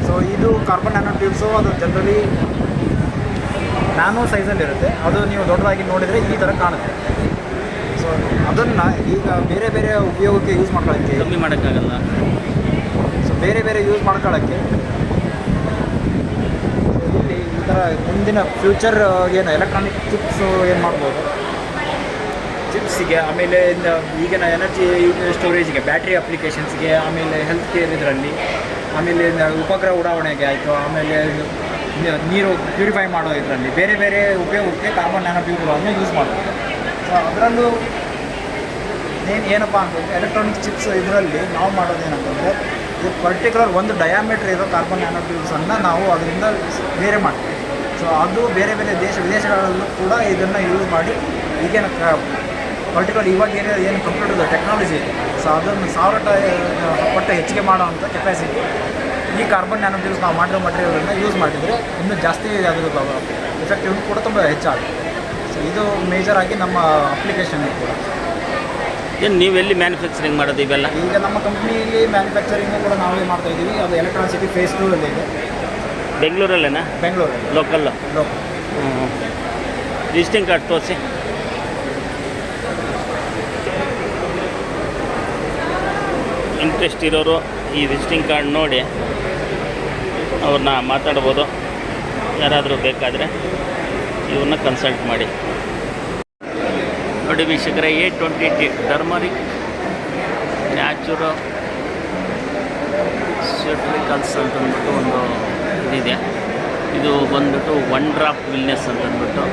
ಸೊ ಇದು ಕಾರ್ಬನ್ ನ್ಯಾನೋ ಟ್ಯೂಬ್ಸು ಅದು ಜನರಲಿ ನ್ಯಾನೋ ಸೈಜಲ್ಲಿರುತ್ತೆ. ಅದು ನೀವು ದೊಡ್ಡದಾಗಿ ನೋಡಿದರೆ ಈ ಥರ ಕಾಣುತ್ತೆ. ಸೊ ಅದನ್ನು ಈಗ ಬೇರೆ ಬೇರೆ ಉಪಯೋಗಕ್ಕೆ ಯೂಸ್ ಮಾಡ್ಕೊಳ್ಳೋಕ್ಕೆ, ಕಮ್ಮಿ ಮಾಡೋಕ್ಕಾಗಲ್ಲ. ಸೊ ಬೇರೆ ಬೇರೆ ಯೂಸ್ ಮಾಡ್ಕೊಳ್ಳೋಕ್ಕೆ ಇಲ್ಲಿ ಈ ಥರ ಮುಂದಿನ ಫ್ಯೂಚರ್ ಏನು ಎಲೆಕ್ಟ್ರಾನಿಕ್ ಚಿಪ್ಸು ಏನು ಮಾಡ್ಬೋದು, ಚಿಪ್ಸಿಗೆ, ಆಮೇಲೆ ಈಗಿನ ಎನರ್ಜಿ ಸ್ಟೋರೇಜ್ಗೆ, ಬ್ಯಾಟ್ರಿ ಅಪ್ಲಿಕೇಶನ್ಸ್ಗೆ, ಆಮೇಲೆ ಹೆಲ್ತ್ ಕೇರ್ ಇದರಲ್ಲಿ, ಆಮೇಲೆ ಉಪಗ್ರಹ ಉಡಾವಣೆಗೆ ಆಯಿತು, ಆಮೇಲೆ ನೀರು ಪ್ಯೂರಿಫೈ ಮಾಡೋ ಇದರಲ್ಲಿ ಬೇರೆ ಬೇರೆ ಉಪಯೋಗಕ್ಕೆ ಕಾರ್ಬನ್ ನ್ಯಾನೋ ಟ್ಯೂಬ್ಗಳನ್ನು ಯೂಸ್ ಮಾಡ್ಬೋದು. ಸೊ ಅದರಲ್ಲೂ ಏನಪ್ಪ ಅಂತಂದರೆ ಎಲೆಕ್ಟ್ರಾನಿಕ್ ಚಿಪ್ಸ್ ಇದರಲ್ಲಿ ನಾವು ಮಾಡೋದೇನಂತಂದರೆ ಇದು ಪರ್ಟಿಕ್ಯುಲರ್ ಒಂದು ಡಯಾಮೀಟ್ರ್ ಇರೋ ಕಾರ್ಬನ್ ನ್ಯಾನೋ ಟ್ಯೂಬ್ಸನ್ನು ನಾವು ಅದರಿಂದ ಬೇರೆ ಮಾಡ್ತೀವಿ. ಸೊ ಅದು ಬೇರೆ ಬೇರೆ ವಿದೇಶಗಳಲ್ಲೂ ಕೂಡ ಇದನ್ನು ಯೂಸ್ ಮಾಡಿ ಈಗೇನು ಪರ್ಟಿಕ್ಯುಲರ್ ಇವಾಗ ಏನು ಕಂಪ್ಯೂಟರ್ ಟೆಕ್ನಾಲಜಿ ಇದೆ, ಸೊ ಅದನ್ನು 1000 ಪಟ್ಟು ಹೆಚ್ಚಿಗೆ ಮಾಡೋವಂಥ ಕೆಪಾಸಿಟಿ ಈ ಕಾರ್ಬನ್ ನ್ಯಾನೋ ಟ್ಯೂಬ್ಸ್ ನಾವು ಮಾಡಿರೋ ಮಟೀರಿಯಲನ್ನು ಯೂಸ್ ಮಾಡಿದರೆ ಇನ್ನೂ ಜಾಸ್ತಿ ಅದರ ಎಫೆಕ್ಟಿವ್ ಕೂಡ ತುಂಬ ಹೆಚ್ಚಾಗುತ್ತೆ. ಸೊ ಇದು ಮೇಜರಾಗಿ ನಮ್ಮ ಅಪ್ಲಿಕೇಶನ್ ಕೂಡ. ಏನು ನೀವೆಲ್ಲಿ ಮ್ಯಾನುಫ್ಯಾಕ್ಚರಿಂಗ್ ಮಾಡೋದು ಇವೆಲ್ಲ? ಈಗ ನಮ್ಮ ಕಂಪ್ನಿಯಲ್ಲಿ ಮ್ಯಾನುಫ್ಯಾಕ್ಚರಿಂಗು ಕೂಡ ನಾವೇ ಮಾಡ್ತಾಯಿದ್ದೀವಿ. ಅದು ಎಲೆಕ್ಟ್ರಾನಿಕ್ ಸಿಟಿ ಫೇಸ್ 2 ಅಲ್ಲಿ ಇದೆ, ಬೆಂಗಳೂರಲ್ಲೇನಾ? ಬೆಂಗಳೂರಲ್ಲಿ ಲೋಕಲ್. ವಿಸಿಟಿಂಗ್ ಕಾರ್ಡ್ ತೋರಿಸಿ. ಇಂಟ್ರೆಸ್ಟ್ ಇರೋರು ಈ ವಿಸಿಟಿಂಗ್ ಕಾರ್ಡ್ ನೋಡಿ ಅವ್ರನ್ನ ಮಾತಾಡ್ಬೋದು. ಯಾರಾದರೂ ಬೇಕಾದರೆ ಇವ್ರನ್ನ ಕನ್ಸಲ್ಟ್ ಮಾಡಿ. ನೋಡಿ ವೀಕ್ಷಕರೇ, A20 ಟರ್ಮರಿಕ್ ನ್ಯಾಚುರಲ್ ಸ್ಯೂಟ್ರಿಕಲ್ಸ್ ಅಂತಂದ್ಬಿಟ್ಟು ಒಂದು ಇದಿದೆ. ಇದು ಬಂದ್ಬಿಟ್ಟು 1 ಡ್ರಾಪ್ ವಿಲ್ನೆಸ್ ಅಂತಂದ್ಬಿಟ್ಟು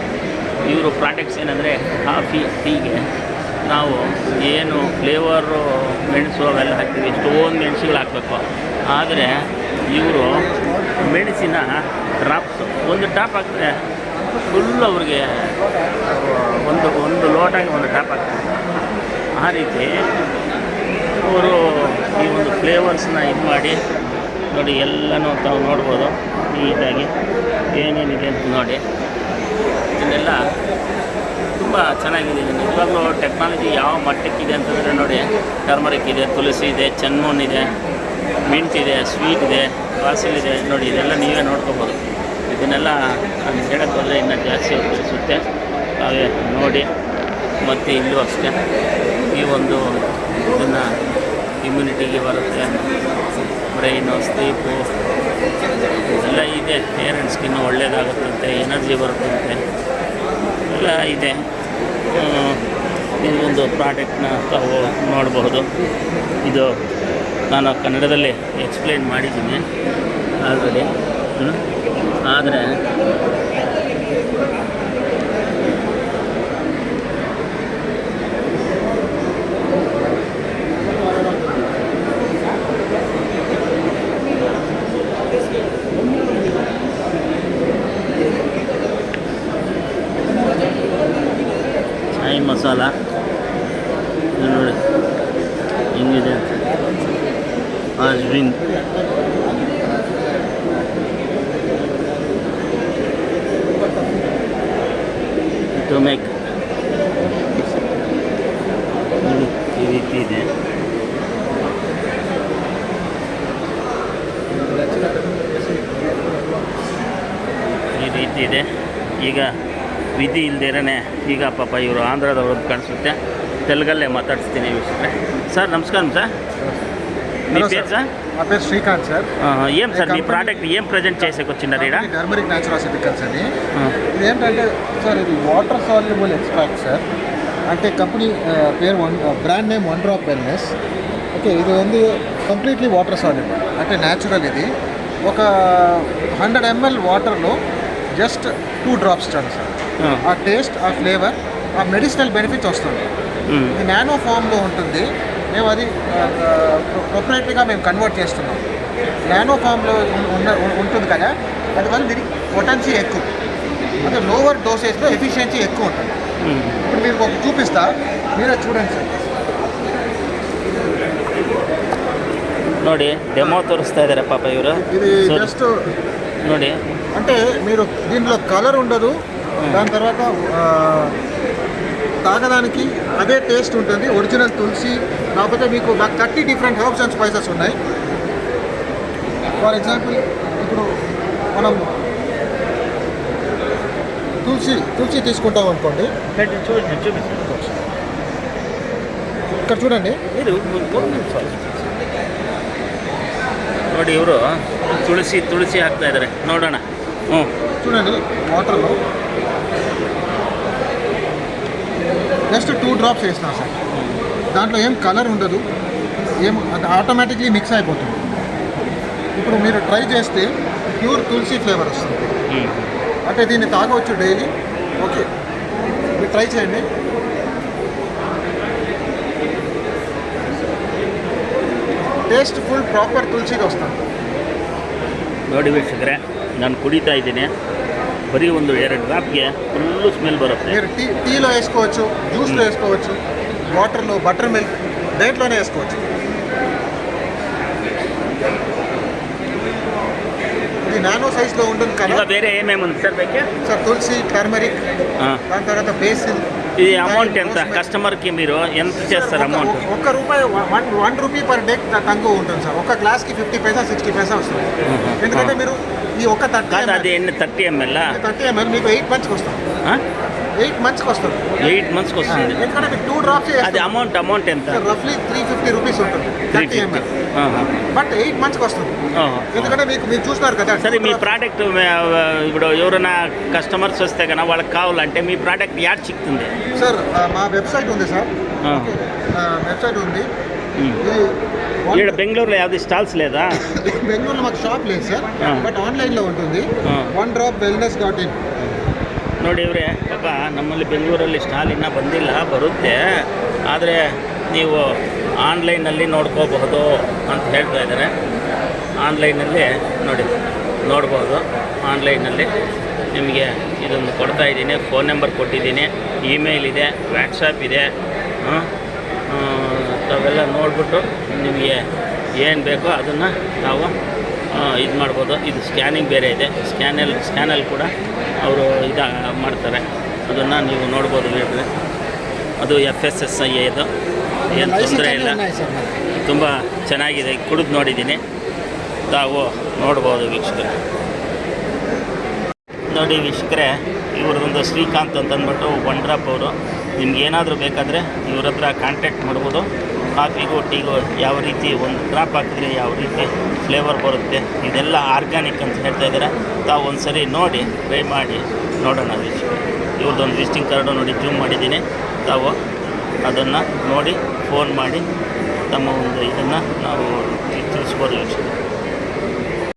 ಇವರು ಪ್ರಾಡಕ್ಟ್ಸ್ ಏನಂದರೆ ಕಾಫಿ, ಟೀಗೆ ನಾವು ಏನು ಫ್ಲೇವರು ಮೆಣಸು ಅವೆಲ್ಲ ಹಾಕ್ತೀವಿ, ಎಷ್ಟೊಂದು ಮೆಣಸುಗಳು ಹಾಕಬೇಕು. ಆದರೆ ಇವರು ಮೆಣಸಿನ ಡ್ರಾಪ್ಸ್ ಒಂದು ಡ್ರಾಪ್ ಹಾಕಿದ್ರೆ ಫುಲ್ ಅವ್ರಿಗೆ ಒಂದು ಲೋಟಾಗಿ ಒಂದು ಡ್ರಾಪ್ ಹಾಕ್ತಾರೆ. ಆ ರೀತಿ ಅವರು ಈ ಒಂದು ಫ್ಲೇವರ್ಸ್ನ ಇದು ಮಾಡಿ ನೋಡಿ, ಎಲ್ಲನೂ ತಾವು ನೋಡ್ಬೋದು ನೀಟಾಗಿ ಏನೇನಿದೆ ಅಂತ ನೋಡಿ. ಇದನ್ನೆಲ್ಲ ತುಂಬ ಚೆನ್ನಾಗಿದೆ. ನಿಜವಾಗ್ಲೂ ಟೆಕ್ನಾಲಜಿ ಯಾವ ಮಟ್ಟಕ್ಕಿದೆ ಅಂತಂದರೆ ನೋಡಿ, ಟರ್ಮರಿಕ್ ಇದೆ, ತುಳಸಿ ಇದೆ, ಚನ್ಮೋನ್ ಇದೆ, ಮಿಂಟ್ ಇದೆ, ಸ್ವೀಟ್ ಇದೆ, ಬಾಸಿಲ್ ಇದೆ. ನೋಡಿ ಇದೆಲ್ಲ ನೀವೇ ನೋಡ್ಕೋಬೋದು. ಇದನ್ನೆಲ್ಲ ನಾನು ಹೇಳಕ್ಕೆ ಹೋದರೆ ಇನ್ನೂ ಜಾಸ್ತಿ ತಿಳಿಸುತ್ತೆ. ಹಾಗೆ ನೋಡಿ. ಮತ್ತು ಇಲ್ಲೂ ಅಷ್ಟೇ ಈ ಒಂದು ಇದನ್ನು ಇಮ್ಯುನಿಟಿಗೆ ಬರುತ್ತೆ, ಬ್ರೈನು, ಸ್ಲೀಪು ಎಲ್ಲ ಇದೆ. ಹೇರ್ ಆ್ಯಂಡ್ ಸ್ಕಿನ್ನು ಒಳ್ಳೆಯದಾಗುತ್ತಂತೆ, ಎನರ್ಜಿ ಬರುತ್ತಂತೆ ಎಲ್ಲ ಇದೆ. ಇದೊಂದು ಪ್ರಾಡಕ್ಟ್ನ ತಾವು ನೋಡಬಹುದು. ಇದು ನಾನು ಕನ್ನಡದಲ್ಲಿ ಎಕ್ಸ್ಪ್ಲೇನ್ ಮಾಡಿದ್ದೀನಿ ಆಲ್ರೆಡಿ. ಆದರೆ ಚಾಯ್ ಮಸಾಲ ಇದು ನೋಡಿ ಹೆಂಗಿದೆ ಅಂತ. ಡ್ರಿಂಕ್ ಟು ಮೇಕ್ ಈ ರೀತಿ ಇದೆ. ಈ ರೀತಿ ಇದೆ. ಈಗ ವಿಧಿ ಇಲ್ದಿರೇ ಈಗ ಪಾಪ ಇವರು ಆಂಧ್ರದವ್ರದ್ದು ಕಾಣಿಸುತ್ತೆ. ತೆಲುಗಲ್ಲೇ మాట్లాడిಸ್ತೀನಿ ವೀಕ್ಷಕರೇ. సార్ నమస్కారం సార్, మీ పేరు సార్? నా పేరు శ్రీకాంత్ సార్. ఏం సార్ మీ ప్రోడక్ట్ ఏం ప్రజెంట్ చేసేకి వచ్చినారు ఇక్కడ? టర్మరిక్ న్యాచురాసిటికల్స్ అని. ఇది ఏంటంటే సార్, ఇది వాటర్ సాల్యుబుల్ ఎక్స్ట్రాక్ట్ సార్. అంటే కంపెనీ పేరు brand name 1 drop wellness. Okay, ఇది ఉంది కంప్లీట్లీ వాటర్ సాల్యుబుల్, అంటే న్యాచురల్. ఇది ఒక 100 ml వాటర్లో జస్ట్ 2 డ్రాప్స్ చాలు సార్. ఆ టేస్ట్, ఆ ఫ్లేవర్, ఆ మెడిసినల్ బెనిఫిట్స్ వస్తుంది. ఇది నానో ఫామ్లో ఉంటుంది. మేము అది ప్రొప్రైటరీగా మేము కన్వర్ట్ చేస్తున్నాం. నానో ఫామ్లో ఉంటుంది కదా, అందువల్ల దీనికి పొటెన్సీ ఎక్కువ, అంటే లోవర్ డోసేజ్లో ఎఫిషియన్సీ ఎక్కువ ఉంటుంది. ఇప్పుడు మీరు ఒక చూపిస్తా, మీరే చూడండి సార్. ನೋಡಿ ಡೆಮೋ తోరుస్తా ఇದ್ದಾರೆ పాప ఇవరు ఇది జస్ట్ ನೋಡಿ అంటే మీరు దీంట్లో కలర్ ఉండదు, దాని తర్వాత తాగడానికి అదే టేస్ట్ ఉంటుంది. ఒరిజినల్ తులసి, కాకపోతే మీకు 30 డిఫరెంట్ హర్బ్స్ అండ్ స్పైసెస్ ఉన్నాయి. ఫర్ ఎగ్జాంపుల్ ఇప్పుడు మనం తులసి తీసుకుంటాం అనుకోండి, ఇక్కడ చూడండి. ನೋಡಿ ಇವರು ತುಳಸಿ ಹಾಕ್ತಾ ಇದ್ದಾರೆ, ನೋಡೋಣ. చూడండి వాటర్లో జస్ట్ 2 డ్రాప్స్ వేసినా సార్, దాంట్లో ఏం కలర్ ఉండదు, ఏం అది ఆటోమేటిక్లీ మిక్స్ అయిపోతుంది. ఇప్పుడు మీరు ట్రై చేస్తే ప్యూర్ తులసి ఫ్లేవర్ వస్తుంది. అంటే దీన్ని తాగవచ్చు డైలీ. ఓకే, మీరు ట్రై చేయండి. ಟೇಸ್ಟ್ ಫುಲ್ ಪ್ರಾಪರ್ ತುಳಸಿಗೆ ವಸ್ತಾನೆ. ನೋಡಿ ವೀಕ್ಷಕರೇ, ನಾನು ಕುಡಿತಾ ಇದ್ದೀನಿ, ಬರೀ 1-2 ಡ್ರಾಪ್ಗೆ ಫುಲ್ಲು ಸ್ಮೆಲ್ ಬರುತ್ತೆ. మీరు టీలో వేసుకోవచ్చు, జ్యూస్లో వేసుకోవచ్చు, వాటర్లో, బటర్ మిల్క్ దేంట్లోనే వేసుకోవచ్చు. ఇది నానో సైజ్లో ఉంటుంది ಈಗ కదా. ಬೇರೆ ఏమేమి ఉంది సార్ ಬೇಕೆ? సార్ తులసి, టర్మరిక్, దాని తర్వాత బేసిల్. ఇది అమౌంట్ ఎంత కస్టమర్కి మీరు ఎంత చేస్తారు అమౌంట్? ₹1 రూపీ పర్ డే తక్కువ ఉంటుంది సార్. ఒక గ్లాస్కి 50 పైసా 60 పైసా వస్తుంది. ఎందుకంటే మీరు ఈ ఒక్క కాదు, అది ఎన్ని 30 ml 30 ml మీకు 8 మంత్స్కి వస్తుంది. 8 మంత్స్కి వస్తుంది. 8 మంత్స్కి వస్తుంది. ఎందుకంటే మీకు 2 డ్రాప్స్ అది అమౌంట్ ఎంత? రఫ్లీ 350 రూపీస్ ఉంటుంది 30 ml. బట్ 8 మంత్స్కి వస్తుంది. ఎందుకంటే మీరు చూస్తున్నారు కదా. సరే, మీ ప్రోడక్ట్ ఇప్పుడు ఎవరైనా కస్టమర్స్ వస్తే కన్నా వాళ్ళకి కావాలంటే మీ ప్రోడక్ట్ యాడ్ చిక్కుతుంది సార్? మా వెబ్సైట్ ఉంది సార్, వెబ్సైట్ ఉంది. ఇక్కడ బెంగళూరులో యావది స్టాల్స్ లేదా? ಬೆಂಗಳೂರಲ್ಲಿ ಮಾకు ಶಾಪ್ లేదు ಸರ್, ಬಟ್ ಆನ್ಲೈನ್లో ఉంటుంది. onedropwellness.in. ನೋಡಿ ಇವರೇ, ಪಾಪ ನಮ್ಮಲ್ಲಿ ಬೆಂಗಳೂರಲ್ಲಿ ಸ್ಟಾಲ್ ಇನ್ನೂ ಬಂದಿಲ್ಲ, ಬರುತ್ತೆ. ಆದರೆ ನೀವು ಆನ್ಲೈನಲ್ಲಿ ನೋಡ್ಕೋಬಹುದು ಅಂತ ಹೇಳ್ತಾ ಇದ್ದಾರೆ. ಆನ್ಲೈನಲ್ಲಿ ನೋಡ್ಬೋದು. ಆನ್ಲೈನಲ್ಲಿ ನಿಮಗೆ ಇದನ್ನು ಕೊಡ್ತಾ ಇದ್ದೀನಿ. ಫೋನ್ ನಂಬರ್ ಕೊಟ್ಟಿದ್ದೀನಿ, ಇಮೇಲ್ ಇದೆ, ವಾಟ್ಸಪ್ ಇದೆ. ತಾವೆಲ್ಲ ನೋಡಿಬಿಟ್ಟು ನಿಮಗೆ ಏನು ಬೇಕೋ ಅದನ್ನು ನಾವು ಇದು ಮಾಡ್ಬೋದು. ಇದು ಸ್ಕ್ಯಾನಿಂಗ್ ಬೇರೆ ಇದೆ, ಸ್ಕ್ಯಾನಲ್ಲಿ ಕೂಡ ಅವರು ಮಾಡ್ತಾರೆ. ಅದನ್ನು ನೀವು ನೋಡ್ಬೋದು ವೀಕ್ಷಕರೇ. ಅದು FSSI ಇದು, ಏನು ತೊಂದರೆ ಇಲ್ಲ, ತುಂಬ ಚೆನ್ನಾಗಿದೆ. ಕುಡಿದು ನೋಡಿದ್ದೀನಿ, ತಾವು ನೋಡ್ಬೋದು ವೀಕ್ಷಕರೇ. ನೋಡಿ ವೀಕ್ಷಕರೇ, ಇವ್ರದ್ದೊಂದು ಶ್ರೀಕಾಂತ್ ಅಂತಂದ್ಬಿಟ್ಟು ಒನ್ ಡ್ರಾಪ್ ಅವರು. ನಿಮ್ಗೆ ಏನಾದರೂ ಬೇಕಾದರೆ ಇವ್ರ ಹತ್ರ ಕಾಂಟ್ಯಾಕ್ಟ್ ಮಾಡ್ಬೋದು. ಕಾಫಿಗೂ ಟೀಗೂ ಯಾವ ರೀತಿ ಒಂದು ಡ್ರಾಪ್ ಹಾಕಿದ್ರೆ ಯಾವ ರೀತಿ ಫ್ಲೇವರ್ ಬರುತ್ತೆ, ಇದೆಲ್ಲ ಆರ್ಗ್ಯಾನಿಕ್ ಅಂತ ಹೇಳ್ತಾ ಇದ್ದಾರೆ. ತಾವು ಒಂದು ಸರಿ ನೋಡಿ ಟ್ರೈ ಮಾಡಿ ನೋಡೋಣ ವೀಕ್ಷಕರೇ. ಇವ್ರದ್ದೊಂದು ವಿಸಿಟಿಂಗ್ ಕಾರ್ಡು ನೋಡಿ ಜೂಮ್ ಮಾಡಿದ್ದೀನಿ. ತಾವು ಅದನ್ನು ನೋಡಿ ಫೋನ್ ಮಾಡಿ ತಮ್ಮ ಒಂದು ಇದನ್ನು ನಾವು ತಿಳಿಸ್ಬೋದು ವೀಕ್ಷಕರೇ.